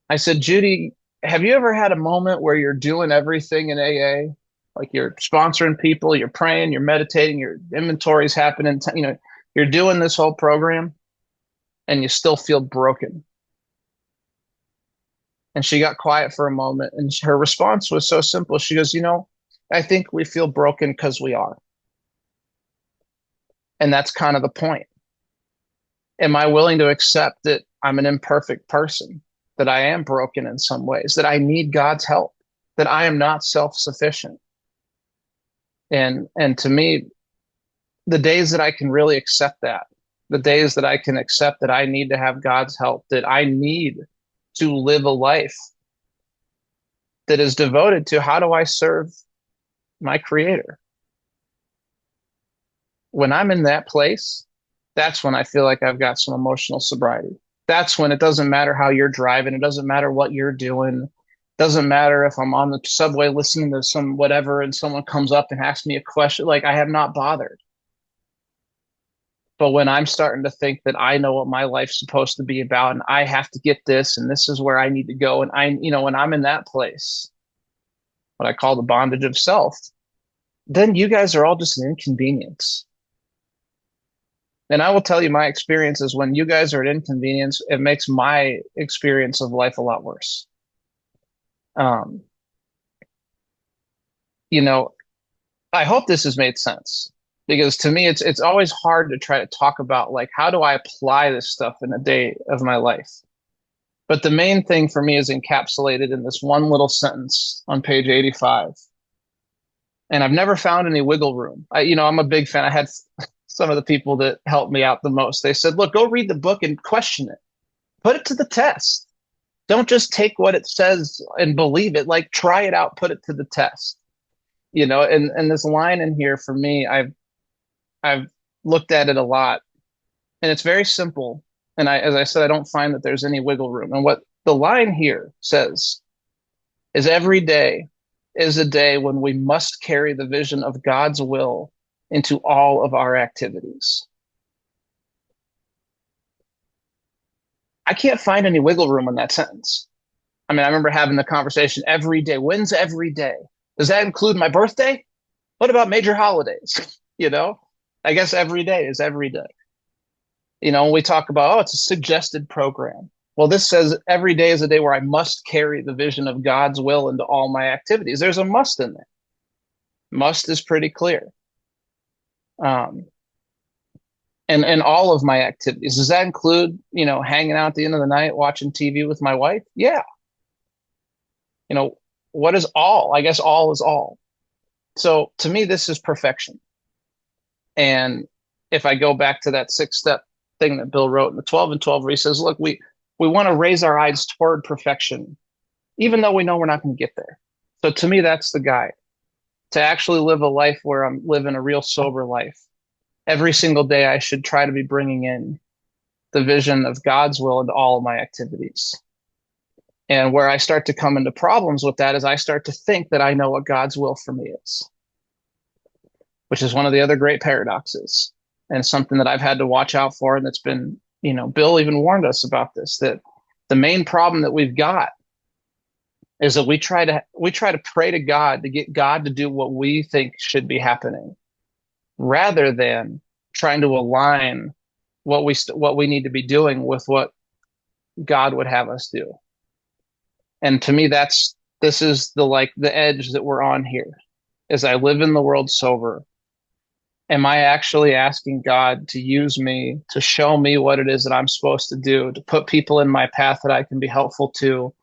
Speaker 1: I said, Judy, have you ever had a moment where you're doing everything in AA? Like you're sponsoring people, you're praying, you're meditating, your inventory's happening, you're doing this whole program and you still feel broken. And she got quiet for a moment, and her response was so simple. She goes, I think we feel broken because we are. And that's kind of the point. Am I willing to accept that I'm an imperfect person, that I am broken in some ways, that I need God's help, that I am not self-sufficient? And to me, the days that I can really accept that, the days that I can accept that I need to have God's help, that I need to live a life that is devoted to how do I serve my creator? When I'm in that place, that's when I feel like I've got some emotional sobriety. That's when it doesn't matter how you're driving. It doesn't matter what you're doing. It doesn't matter if I'm on the subway listening to some whatever and someone comes up and asks me a question. Like, I have not bothered. But when I'm starting to think that I know what my life's supposed to be about and I have to get this and this is where I need to go, and when I'm in that place, what I call the bondage of self, then you guys are all just an inconvenience. And I will tell you, my experience is when you guys are an inconvenience, it makes my experience of life a lot worse. Um, you know, I hope this has made sense, because to me, it's always hard to try to talk about, like, how do I apply this stuff in a day of my life? But the main thing for me is encapsulated in this one little sentence on page 85. And I've never found any wiggle room. I'm a big fan. I had some of the people that helped me out the most. They said, look, go read the book and question it. Put it to the test. Don't just take what it says and believe it. Like, try it out, put it to the test. And this line in here for me, I've looked at it a lot, and it's very simple. And as I said, I don't find that there's any wiggle room. And what the line here says is, every day is a day when we must carry the vision of God's will into all of our activities. I can't find any wiggle room in that sentence. I mean, I remember having the conversation every day. When's every day? Does that include my birthday? What about major holidays? I guess every day is every day. We talk about, it's a suggested program. Well, this says every day is a day where I must carry the vision of God's will into all my activities. There's a must in there. Must is pretty clear. And all of my activities. Does that include, hanging out at the end of the night, watching TV with my wife? Yeah. What is all? I guess all is all. So to me, this is perfection. And if I go back to that 6-step thing that Bill wrote in the 12 and 12, where he says, look, we want to raise our eyes toward perfection, even though we know we're not going to get there. So to me, that's the guide. To actually live a life where I'm living a real sober life. Every single day, I should try to be bringing in the vision of God's will into all of my activities. And where I start to come into problems with that is I start to think that I know what God's will for me is, which is one of the other great paradoxes, and something that I've had to watch out for. And that's been, Bill even warned us about this, that the main problem that we've got is that we try to pray to God to get God to do what we think should be happening, rather than trying to align what we need to be doing with what God would have us do. And to me, this is the edge that we're on here. As I live in the world sober, am I actually asking God to use me, to show me what it is that I'm supposed to do, to put people in my path that I can be helpful to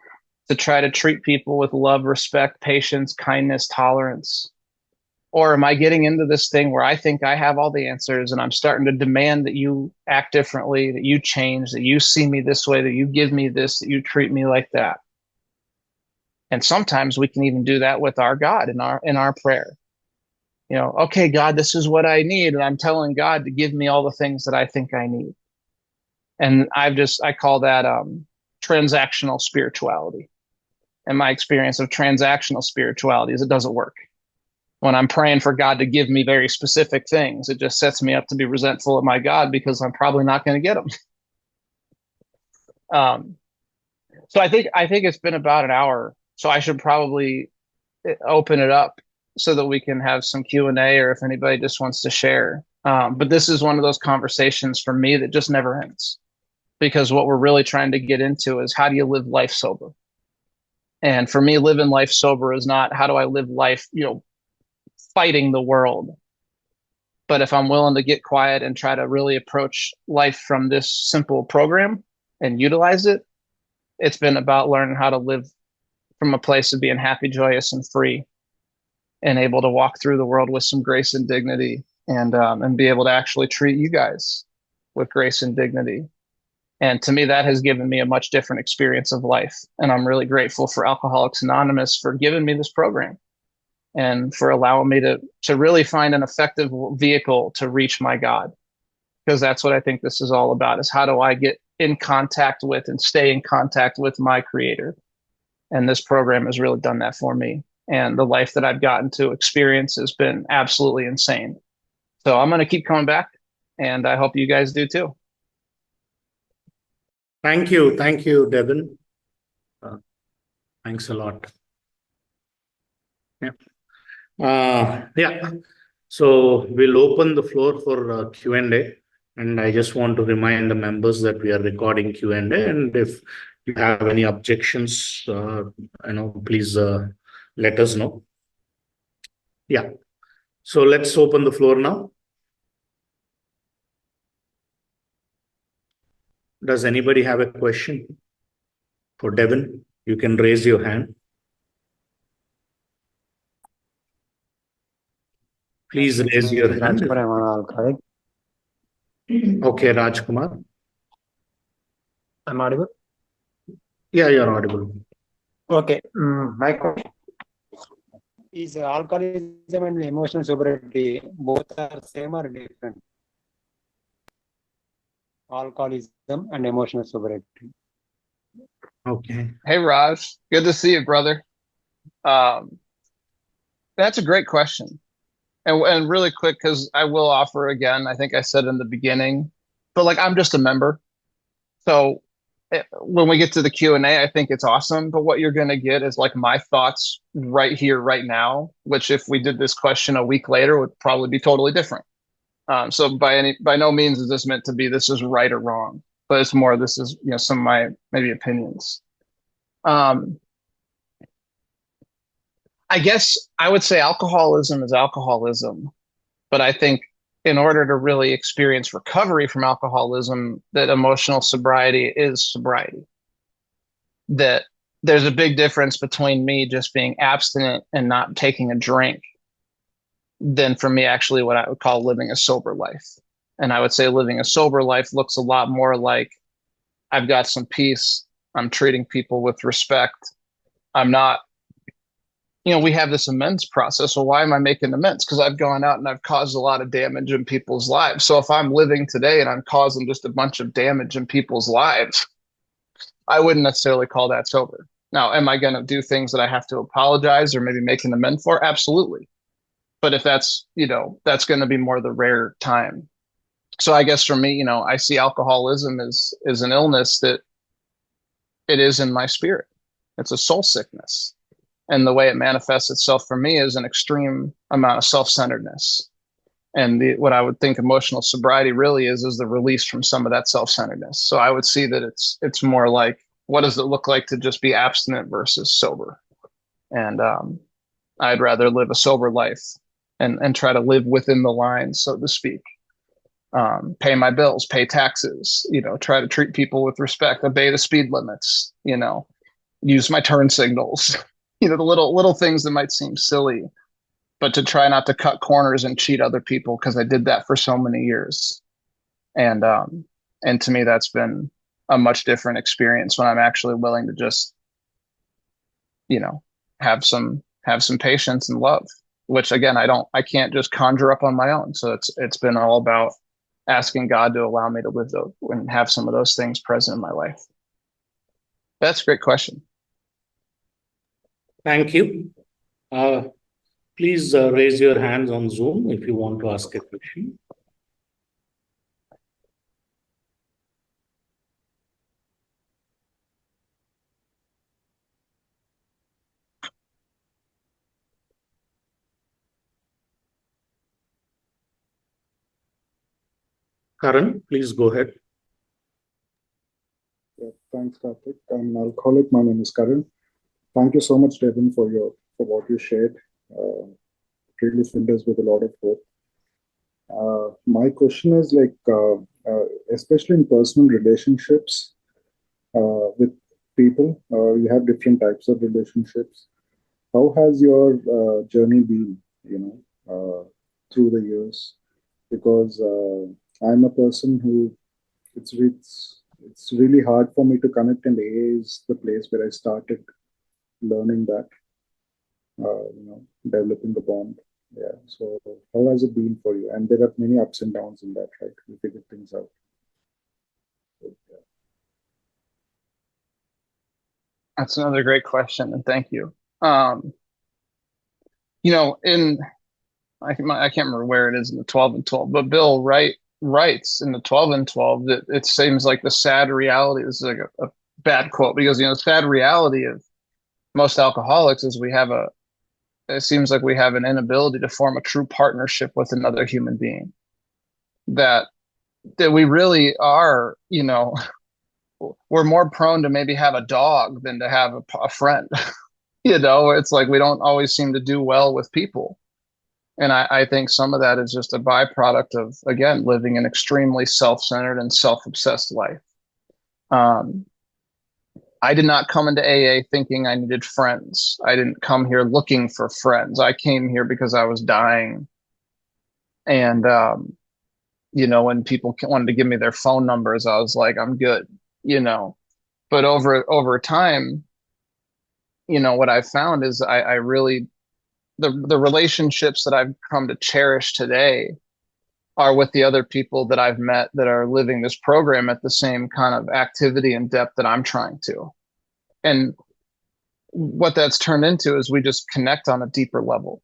Speaker 1: try to treat people with love, respect, patience, kindness, tolerance? Or am I getting into this thing where I think I have all the answers, and I'm starting to demand that you act differently, that you change, that you see me this way, that you give me this, that you treat me like that? And sometimes we can even do that with our God in our prayer. Okay, God, this is what I need. And I'm telling God to give me all the things that I think I need. And I call that transactional spirituality. And my experience of transactional spirituality is it doesn't work. When I'm praying for God to give me very specific things, it just sets me up to be resentful of my God because I'm probably not going to get them. So I think it's been about an hour. So I should probably open it up so that we can have some Q&A, or if anybody just wants to share. But this is one of those conversations for me that just never ends, because what we're really trying to get into is how do you live life sober? And for me, living life sober is not how do I live life, fighting the world. But if I'm willing to get quiet and try to really approach life from this simple program and utilize it, it's been about learning how to live from a place of being happy, joyous, and free, and able to walk through the world with some grace and dignity, and be able to actually treat you guys with grace and dignity. And to me, that has given me a much different experience of life. And I'm really grateful for Alcoholics Anonymous for giving me this program and for allowing me to really find an effective vehicle to reach my God. Because that's what I think this is all about, is how do I get in contact with and stay in contact with my Creator? And this program has really done that for me. And the life that I've gotten to experience has been absolutely insane. So I'm going to keep coming back, and I hope you guys do too.
Speaker 2: Thank you, Devin. Thanks a lot. Yeah. So we'll open the floor for Q&A, and I just want to remind the members that we are recording Q&A, and if you have any objections, please let us know. Yeah. So let's open the floor now. Does anybody have a question for Devin? You can raise your hand. Please raise your hand. Okay, Rajkumar.
Speaker 3: I'm audible?
Speaker 2: Yeah, you're audible.
Speaker 3: Okay. My question is alcoholism and emotional sobriety both are same or different? Alcoholism and emotional sobriety.
Speaker 2: Okay.
Speaker 1: Hey, Raj. Good to see you, brother. That's a great question. And really quick, because I will offer again, I think I said in the beginning, but like I'm just a member. So when we get to the Q&A, I think it's awesome. But what you're going to get is like my thoughts right here, right now, which if we did this question a week later would probably be totally different. So by no means is this meant to be this is right or wrong, but it's more this is some of my maybe opinions. I guess I would say alcoholism is alcoholism, but I think in order to really experience recovery from alcoholism, that emotional sobriety is sobriety. That there's a big difference between me just being abstinent and not taking a drink than for me actually what I would call living a sober life. And I would say living a sober life looks a lot more like I've got some peace. I'm treating people with respect. I'm not, we have this amends process. Well, why am I making amends? Because I've gone out and I've caused a lot of damage in people's lives. So if I'm living today and I'm causing just a bunch of damage in people's lives, I wouldn't necessarily call that sober. Now, am I going to do things that I have to apologize or maybe make an amend for? Absolutely. But if that's, that's going to be more the rare time. So I guess for me, I see alcoholism as an illness that it is in my spirit. It's a soul sickness. And the way it manifests itself for me is an extreme amount of self-centeredness. And what I would think emotional sobriety really is the release from some of that self-centeredness. So I would see that it's more like, what does it look like to just be abstinent versus sober? And I'd rather live a sober life and try to live within the lines, so to speak. Pay my bills, pay taxes, try to treat people with respect, obey the speed limits, use my turn signals, the little things that might seem silly, but to try not to cut corners and cheat other people, because I did that for so many years. And to me, that's been a much different experience when I'm actually willing to just, have some patience and love, which again, I can't just conjure up on my own. So it's been all about asking God to allow me to live those and have some of those things present in my life. That's a great question.
Speaker 2: Thank you. Please raise your hands on Zoom if you want to ask a question. Karan, please go ahead.
Speaker 4: Yeah, thanks, Karthik. I'm an alcoholic. My name is Karan. Thank you so much, Devin, for what you shared. It really filled us with a lot of hope. My question is especially in personal relationships with people, you have different types of relationships. How has your journey been, through the years? Because I'm a person who it's really hard for me to connect, and AA is the place where I started learning that, developing the bond. Yeah. So how has it been for you? And there are many ups and downs in that, right? We figure things out. So, yeah.
Speaker 1: That's another great question, and thank you. Um, you know, in I can't remember where it is in the 12 and 12, but Bill writes in the 12 and 12 that it seems like the sad reality, this is like a bad quote, because the sad reality of most alcoholics is it seems like we have an inability to form a true partnership with another human being. That we really are, we're more prone to maybe have a dog than to have a friend. It's like we don't always seem to do well with people. And I think some of that is just a byproduct of, again, living an extremely self-centered and self-obsessed life. I did not come into AA thinking I needed friends. I didn't come here looking for friends. I came here because I was dying. And, when people wanted to give me their phone numbers, I was like, I'm good, But over time, what I found is I really, the relationships that I've come to cherish today are with the other people that I've met that are living this program at the same kind of activity and depth that I'm trying to. And what that's turned into is we just connect on a deeper level.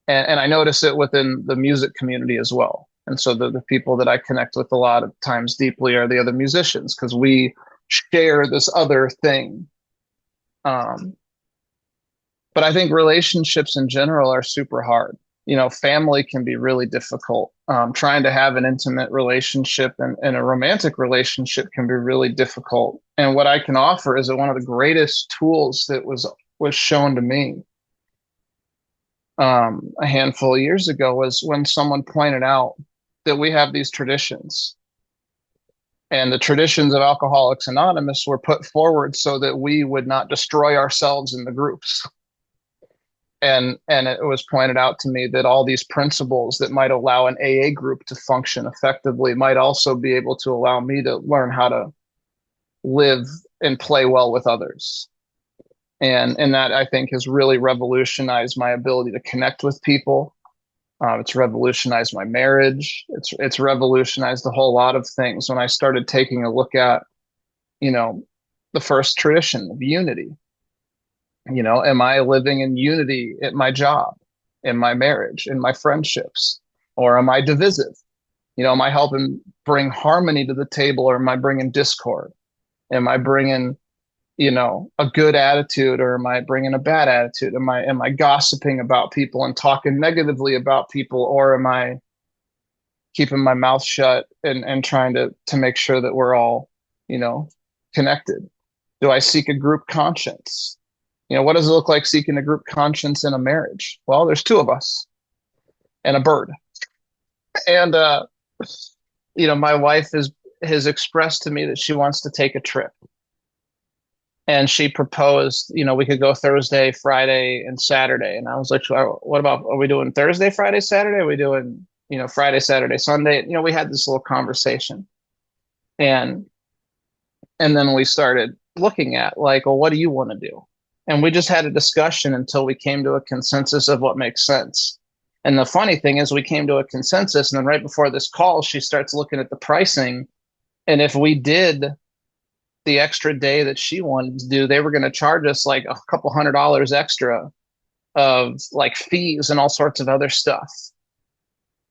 Speaker 1: And I notice it within the music community as well. And so the people that I connect with a lot of times deeply are the other musicians, because we share this other thing. But I think relationships in general are super hard. Family can be really difficult. Trying to have an intimate relationship and a romantic relationship can be really difficult. And what I can offer is that one of the greatest tools that was shown to me a handful of years ago was when someone pointed out that we have these traditions. And the traditions of Alcoholics Anonymous were put forward so that we would not destroy ourselves in the groups. And it was pointed out to me that all these principles that might allow an AA group to function effectively might also be able to allow me to learn how to live and play well with others. And that, I think, has really revolutionized my ability to connect with people. It's revolutionized my marriage. It's revolutionized a whole lot of things when I started taking a look at, the first tradition of unity. Am I living in unity at my job, in my marriage, in my friendships, or am I divisive? Am I helping bring harmony to the table, or am I bringing discord? Am I bringing, a good attitude, or am I bringing a bad attitude? Am I gossiping about people and talking negatively about people, or am I keeping my mouth shut and trying to make sure that we're all, connected? Do I seek a group conscience? What does it look like seeking a group conscience in a marriage? Well, there's two of us and a bird. And, my wife has expressed to me that she wants to take a trip. And she proposed, we could go Thursday, Friday, and Saturday. And I was like, what about, are we doing Thursday, Friday, Saturday? Are we doing, Friday, Saturday, Sunday? We had this little conversation. And then we started looking at like, well, what do you want to do? And we just had a discussion until we came to a consensus of what makes sense. And the funny thing is we came to a consensus, and then right before this call, she starts looking at the pricing. And if we did the extra day that she wanted to do, they were going to charge us like a couple $100 extra of like fees and all sorts of other stuff.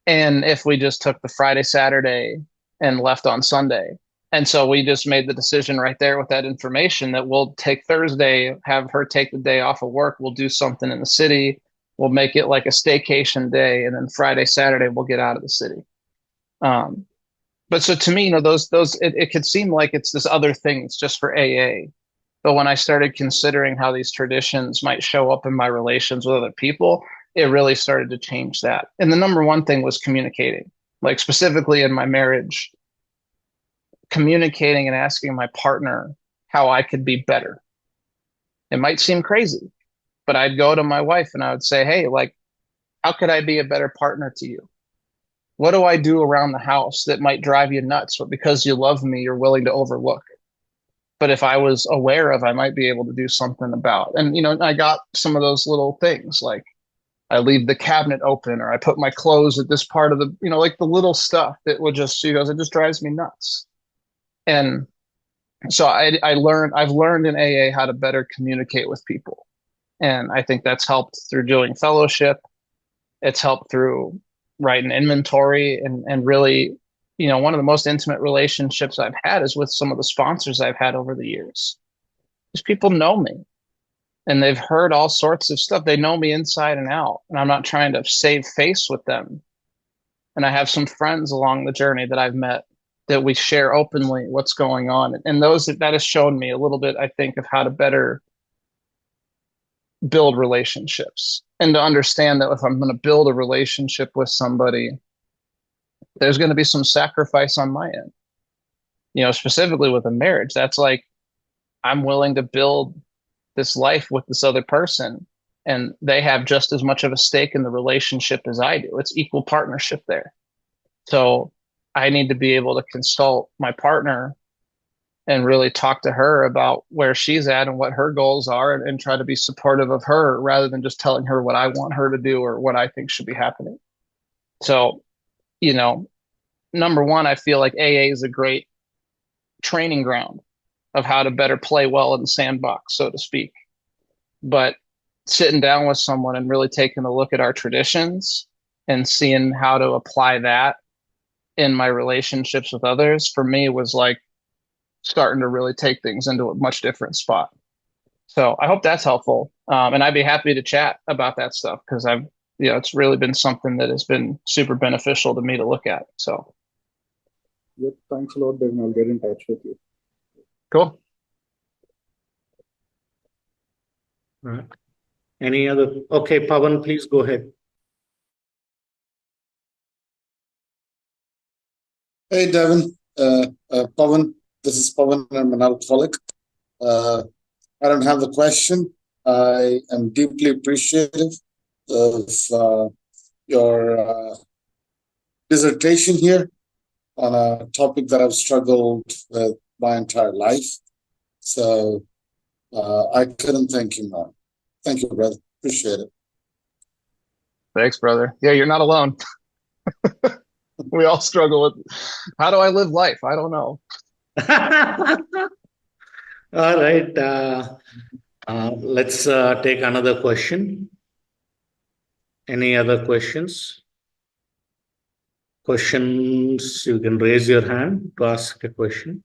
Speaker 1: And if we just took the Friday, Saturday and left on Sunday. And so we just made the decision right there with that information that we'll take Thursday, have her take the day off of work. We'll do something in the city. We'll make it like a staycation day. And then Friday, Saturday, we'll get out of the city. But so to me, it could seem like it's this other thing. It's just for AA. But when I started considering how these traditions might show up in my relations with other people, it really started to change that. And the number one thing was communicating, like specifically in my marriage, communicating and asking my partner how I could be better. It might seem crazy, but I'd go to my wife and I would say, hey, like, how could I be a better partner to you? What do I do around the house that might drive you nuts, but because you love me, you're willing to overlook? But if I was aware of, I might be able to do something about. And, I got some of those little things like I leave the cabinet open or I put my clothes at this part of the, like the little stuff that would just, she goes, it just drives me nuts. And so I've learned in AA how to better communicate with people. And I think that's helped through doing fellowship. It's helped through writing inventory and really, one of the most intimate relationships I've had is with some of the sponsors I've had over the years. These people know me and they've heard all sorts of stuff. They know me inside and out, and I'm not trying to save face with them. And I have some friends along the journey that I've met that we share openly what's going on. And that has shown me a little bit, I think, of how to better build relationships and to understand that if I'm going to build a relationship with somebody, there's going to be some sacrifice on my end. Specifically with a marriage, that's like, I'm willing to build this life with this other person, and they have just as much of a stake in the relationship as I do. It's equal partnership there. So I need to be able to consult my partner and really talk to her about where she's at and what her goals are, and try to be supportive of her rather than just telling her what I want her to do or what I think should be happening. So, number one, I feel like AA is a great training ground of how to better play well in the sandbox, so to speak. But sitting down with someone and really taking a look at our traditions and seeing how to apply that in my relationships with others, for me, was like starting to really take things into a much different spot. So I hope that's helpful. And I'd be happy to chat about that stuff because it's really been something that has been super beneficial to me to look at. So.
Speaker 4: Yep, thanks a lot, Devin. I'll get in touch with you.
Speaker 1: Cool.
Speaker 2: All right. Any other? Okay, Pawan, please go ahead.
Speaker 5: Hey, Devin. Pawan, this is Pawan. I'm an alcoholic. I don't have a question. I am deeply appreciative of your dissertation here on a topic that I've struggled with my entire life. So I couldn't thank you more. Thank you, brother. Appreciate it.
Speaker 1: Thanks, brother. Yeah, you're not alone. We all struggle with how do I live life? I don't know.
Speaker 2: All right. Let's take another question. Any other questions? Questions, you can raise your hand to ask a question.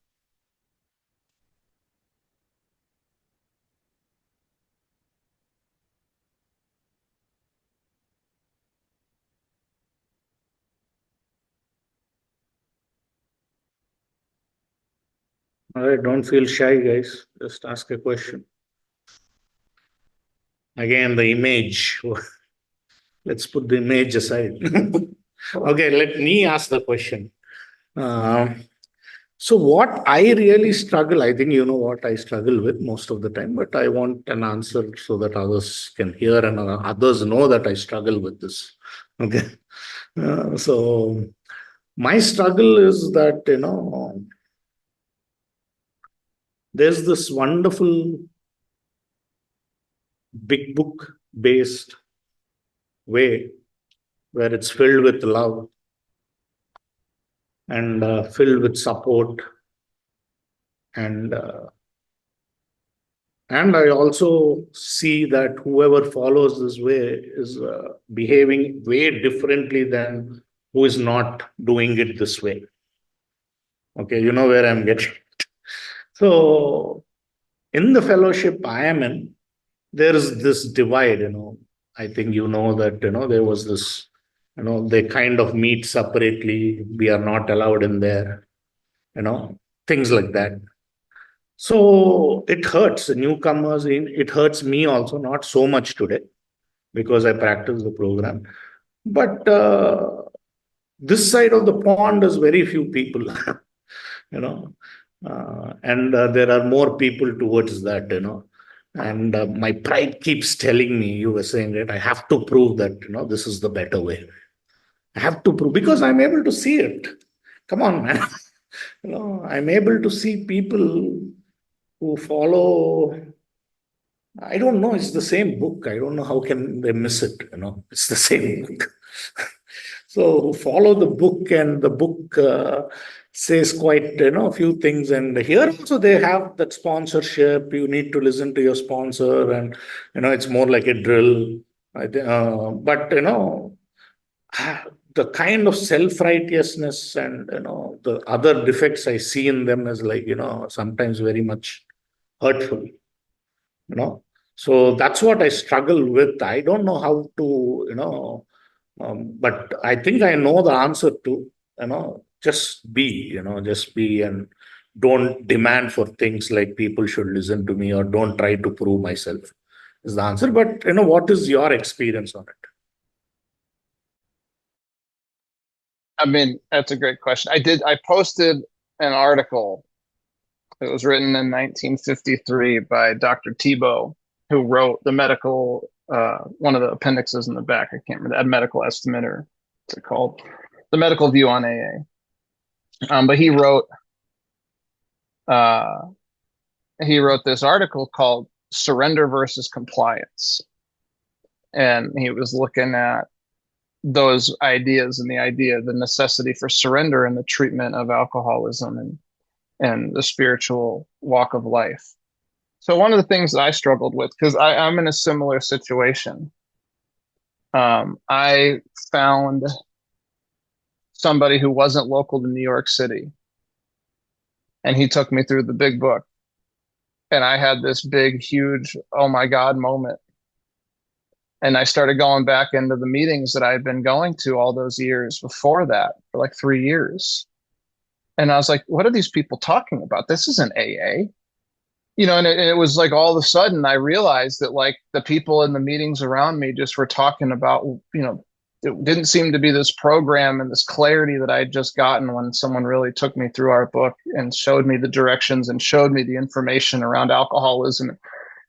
Speaker 2: All right, don't feel shy, guys. Just ask a question. Again, the image. Let's put the image aside. Okay, let me ask the question. So what I really struggle, I think you know what I struggle with most of the time, but I want an answer so that others can hear and others know that I struggle with this. Okay. So my struggle is that, there's this wonderful big book based way where it's filled with love and filled with support And I also see that whoever follows this way is behaving way differently than who is not doing it this way. Okay, you know where I'm getting. So in the fellowship I am in, there is this divide, I think you know that, there was this, they kind of meet separately. We are not allowed in there, things like that. So it hurts the newcomers. It hurts me also, not so much today because I practice the program. But this side of the pond is very few people, and there are more people towards that, And my pride keeps telling me, you were saying that I have to prove that, this is the better way. I have to prove because I'm able to see it. Come on, man. I'm able to see people who follow. I don't know. It's the same book. I don't know how can they miss it. It's the same book. So follow the book, and the book says quite a few things. And here also they have that sponsorship. You need to listen to your sponsor, and it's more like a drill. But the kind of self-righteousness and the other defects I see in them is like sometimes very much hurtful. So that's what I struggle with. I don't know how to but I think I know the answer to just be and don't demand for things like people should listen to me or don't try to prove myself is the answer. But what is your experience on it?
Speaker 1: I mean, that's a great question. I posted an article. It was written in 1953 by Dr. Thibault, who wrote the medical, one of the appendixes in the back. I can't remember that medical estimate, or what's it called? The medical view on AA. But he wrote this article called Surrender versus Compliance. And he was looking at those ideas and the necessity for surrender in the treatment of alcoholism and the spiritual walk of life. So one of the things that I struggled with, because I'm in a similar situation, I found somebody who wasn't local to New York City, and he took me through the big book. And I had this big, huge, oh my God moment. And I started going back into the meetings that I had been going to all those years before that, for like 3 years. And I was like, what are these people talking about? This isn't AA. And it was like all of a sudden I realized that like the people in the meetings around me just were talking about, it didn't seem to be this program and this clarity that I had just gotten when someone really took me through our book and showed me the directions and showed me the information around alcoholism.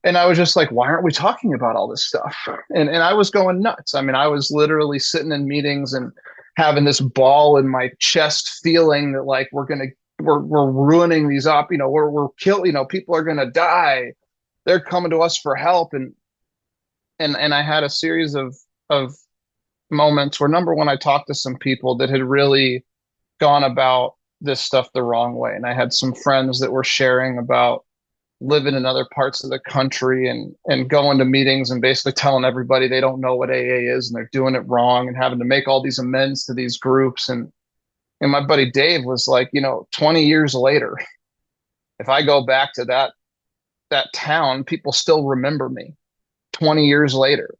Speaker 1: And I was just like, why aren't we talking about all this stuff? And I was going nuts. I mean, I was literally sitting in meetings and having this ball in my chest, feeling that like we're ruining these up. We're killing. People are gonna die. They're coming to us for help. And I had a series of moments where, number one, I talked to some people that had really gone about this stuff the wrong way, and I had some friends that were sharing about living in other parts of the country and going to meetings and basically telling everybody they don't know what AA is and they're doing it wrong and having to make all these amends to these groups. And my buddy Dave was like, 20 years later, if I go back to that town, people still remember me 20 years later,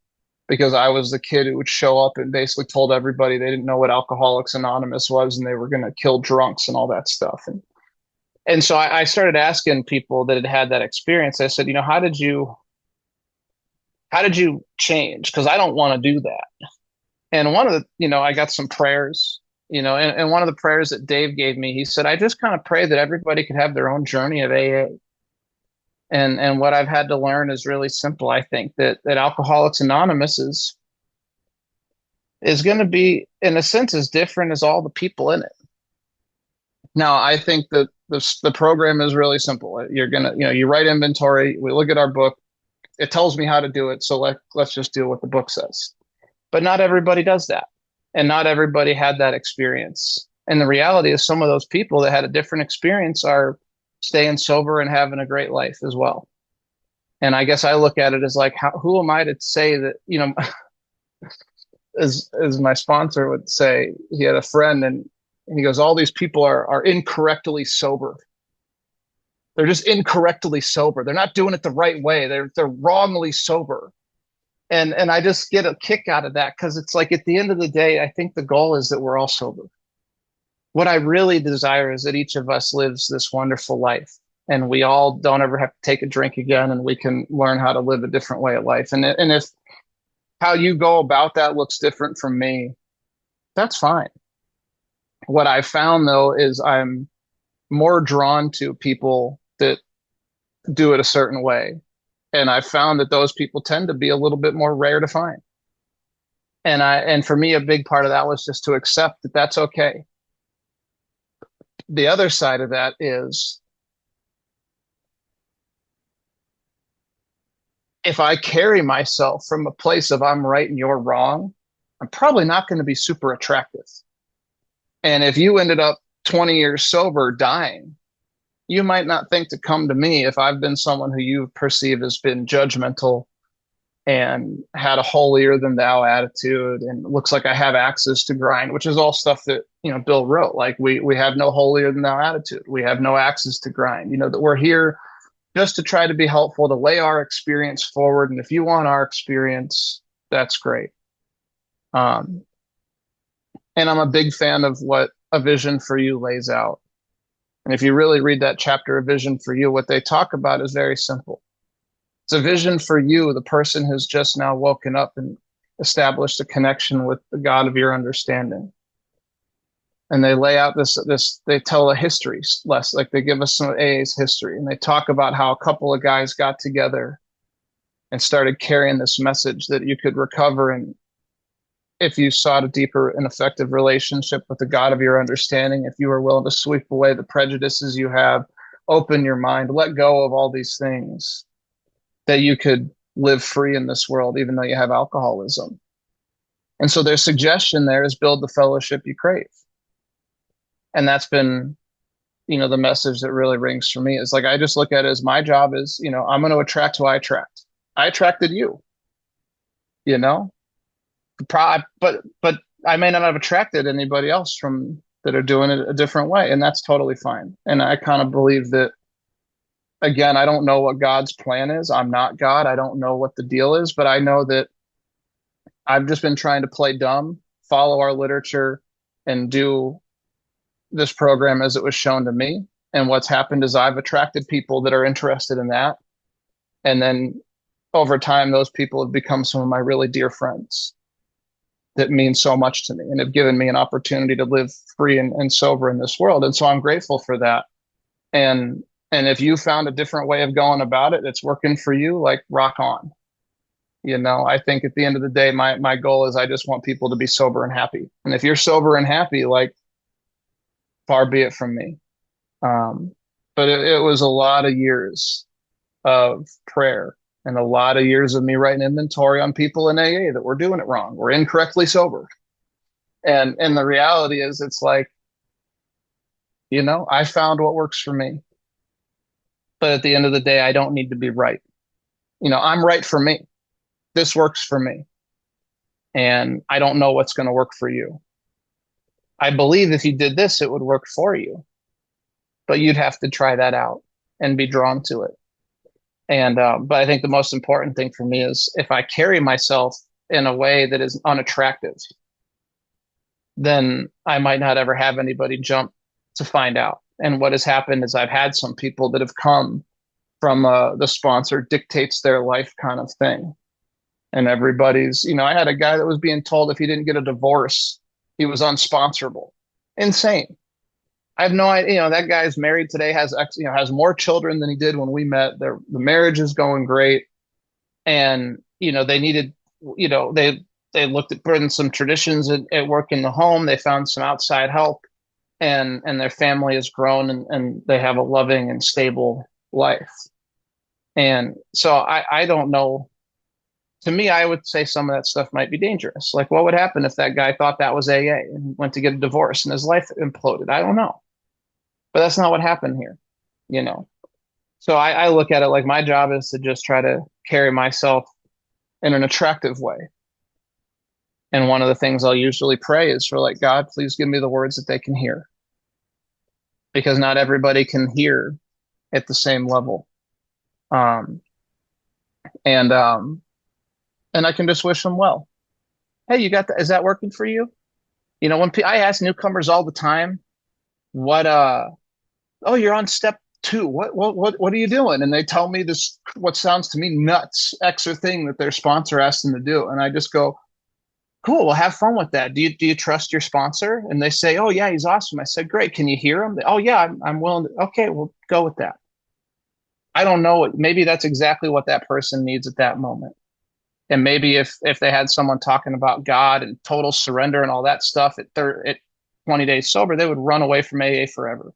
Speaker 1: because I was the kid who would show up and basically told everybody they didn't know what Alcoholics Anonymous was and they were going to kill drunks and all that stuff. And so I started asking people that had that experience. I said, how did you change? Because I don't want to do that. And one of the, I got some prayers, and one of the prayers that Dave gave me, he said, I just kind of pray that everybody could have their own journey of AA. And what I've had to learn is really simple. I think that Alcoholics Anonymous is going to be, in a sense, as different as all the people in it. Now, I think that the program is really simple. You're gonna, you write inventory. We look at our book. It tells me how to do it. So let's just do what the book says. But not everybody does that, and not everybody had that experience. And the reality is, some of those people that had a different experience are staying sober and having a great life as well. And I guess I look at it as like, who am I to say that, as my sponsor would say, he had a friend and he goes, all these people are incorrectly sober. They're just incorrectly sober. They're not doing it the right way. They're wrongly sober. And I just get a kick out of that because it's like at the end of the day, I think the goal is that we're all sober. What I really desire is that each of us lives this wonderful life and we all don't ever have to take a drink again and we can learn how to live a different way of life. And if how you go about that looks different from me, that's fine. What I found though is I'm more drawn to people that do it a certain way. And I found that those people tend to be a little bit more rare to find. And for me, a big part of that was just to accept that that's okay. The other side of that is if I carry myself from a place of I'm right and you're wrong, I'm probably not going to be super attractive. And if you ended up 20 years sober dying, you might not think to come to me if I've been someone who you perceive as been judgmental and had a holier than thou attitude and looks like I have access to grind, which is all stuff that, Bill wrote. Like we have no holier than thou attitude. We have no access to grind, that we're here just to try to be helpful, to lay our experience forward. And if you want our experience, that's great. And I'm a big fan of what A Vision for You lays out. And if you really read that chapter, A Vision for You, what they talk about is very simple. It's a vision for you, the person who's just now woken up and established a connection with the God of your understanding. And they lay out they tell a history less, like they give us some of AA's history. And they talk about how a couple of guys got together and started carrying this message that you could recover. And if you sought a deeper and effective relationship with the God of your understanding, if you were willing to sweep away the prejudices you have, open your mind, let go of all these things, that you could live free in this world, even though you have alcoholism. And so their suggestion there is build the fellowship you crave. And that's been, the message that really rings for me is like, I just look at it as my job is, I'm going to attract who I attract. I attracted you, but I may not have attracted anybody else that are doing it a different way. And that's totally fine. And I kind of believe that, again, I don't know what God's plan is. I'm not God. I don't know what the deal is, but I know that I've just been trying to play dumb, follow our literature, and do this program as it was shown to me. And what's happened is I've attracted people that are interested in that. And then over time, those people have become some of my really dear friends that mean so much to me and have given me an opportunity to live free and sober in this world. And so I'm grateful for that. And if you found a different way of going about it, it's working for you, like rock on. I think at the end of the day, my goal is I just want people to be sober and happy. And if you're sober and happy, like far be it from me. But it was a lot of years of prayer and a lot of years of me writing inventory on people in AA that were doing it wrong. We're incorrectly sober. And the reality is it's like, I found what works for me. But at the end of the day, I don't need to be right. I'm right for me. This works for me. And I don't know what's going to work for you. I believe if you did this, it would work for you. But you'd have to try that out and be drawn to it. And but I think the most important thing for me is if I carry myself in a way that is unattractive, then I might not ever have anybody jump to find out. And what has happened is I've had some people that have come from the sponsor dictates their life kind of thing. And everybody's, I had a guy that was being told if he didn't get a divorce, he was unsponsorable. Insane. I have no idea. That guy's married today, has more children than he did when we met. The marriage is going great. And, they needed, they looked at putting some traditions at work in the home. They found some outside help. And their family has grown and they have a loving and stable life. And so I don't know. To me, I would say some of that stuff might be dangerous. Like what would happen if that guy thought that was AA and went to get a divorce and his life imploded? I don't know. But that's not what happened here. you know. So I look at it like my job is to just try to carry myself in an attractive way. And one of the things I'll usually pray is for like, God, please give me the words that they can hear. Because not everybody can hear at the same level. Um, and I can just wish them well. Hey, you got that? Is that working for you? You know, when I ask newcomers all the time, what oh, you're on step 2. What are you doing? And they tell me this, what sounds to me nuts, extra thing that their sponsor asked them to do. And I just go, cool, well, have fun with that. Do you trust your sponsor? And they say, oh yeah, he's awesome. I said, great. Can you hear him? Oh yeah, I'm willing to. Okay, well, go with that. I don't know what, maybe that's exactly what that person needs at that moment. And maybe if they had someone talking about God and total surrender and all that stuff at 20 days sober, they would run away from AA forever.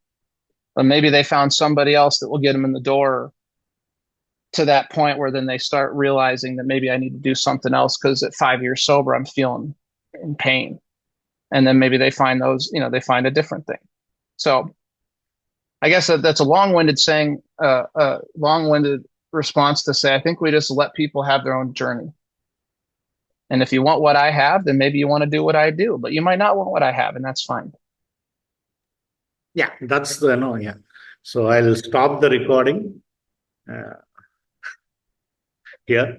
Speaker 1: But maybe they found somebody else that will get them in the door to that point where then they start realizing that maybe I need to do something else because at 5 years sober, I'm feeling in pain. And then maybe they find those, you know, they find a different thing. So I guess that's a long-winded saying, long-winded response to say, I think we just let people have their own journey. And if you want what I have, then maybe you want to do what I do, but you might not want what I have, and that's fine.
Speaker 2: Yeah, that's the no, yeah. So I'll stop the recording here.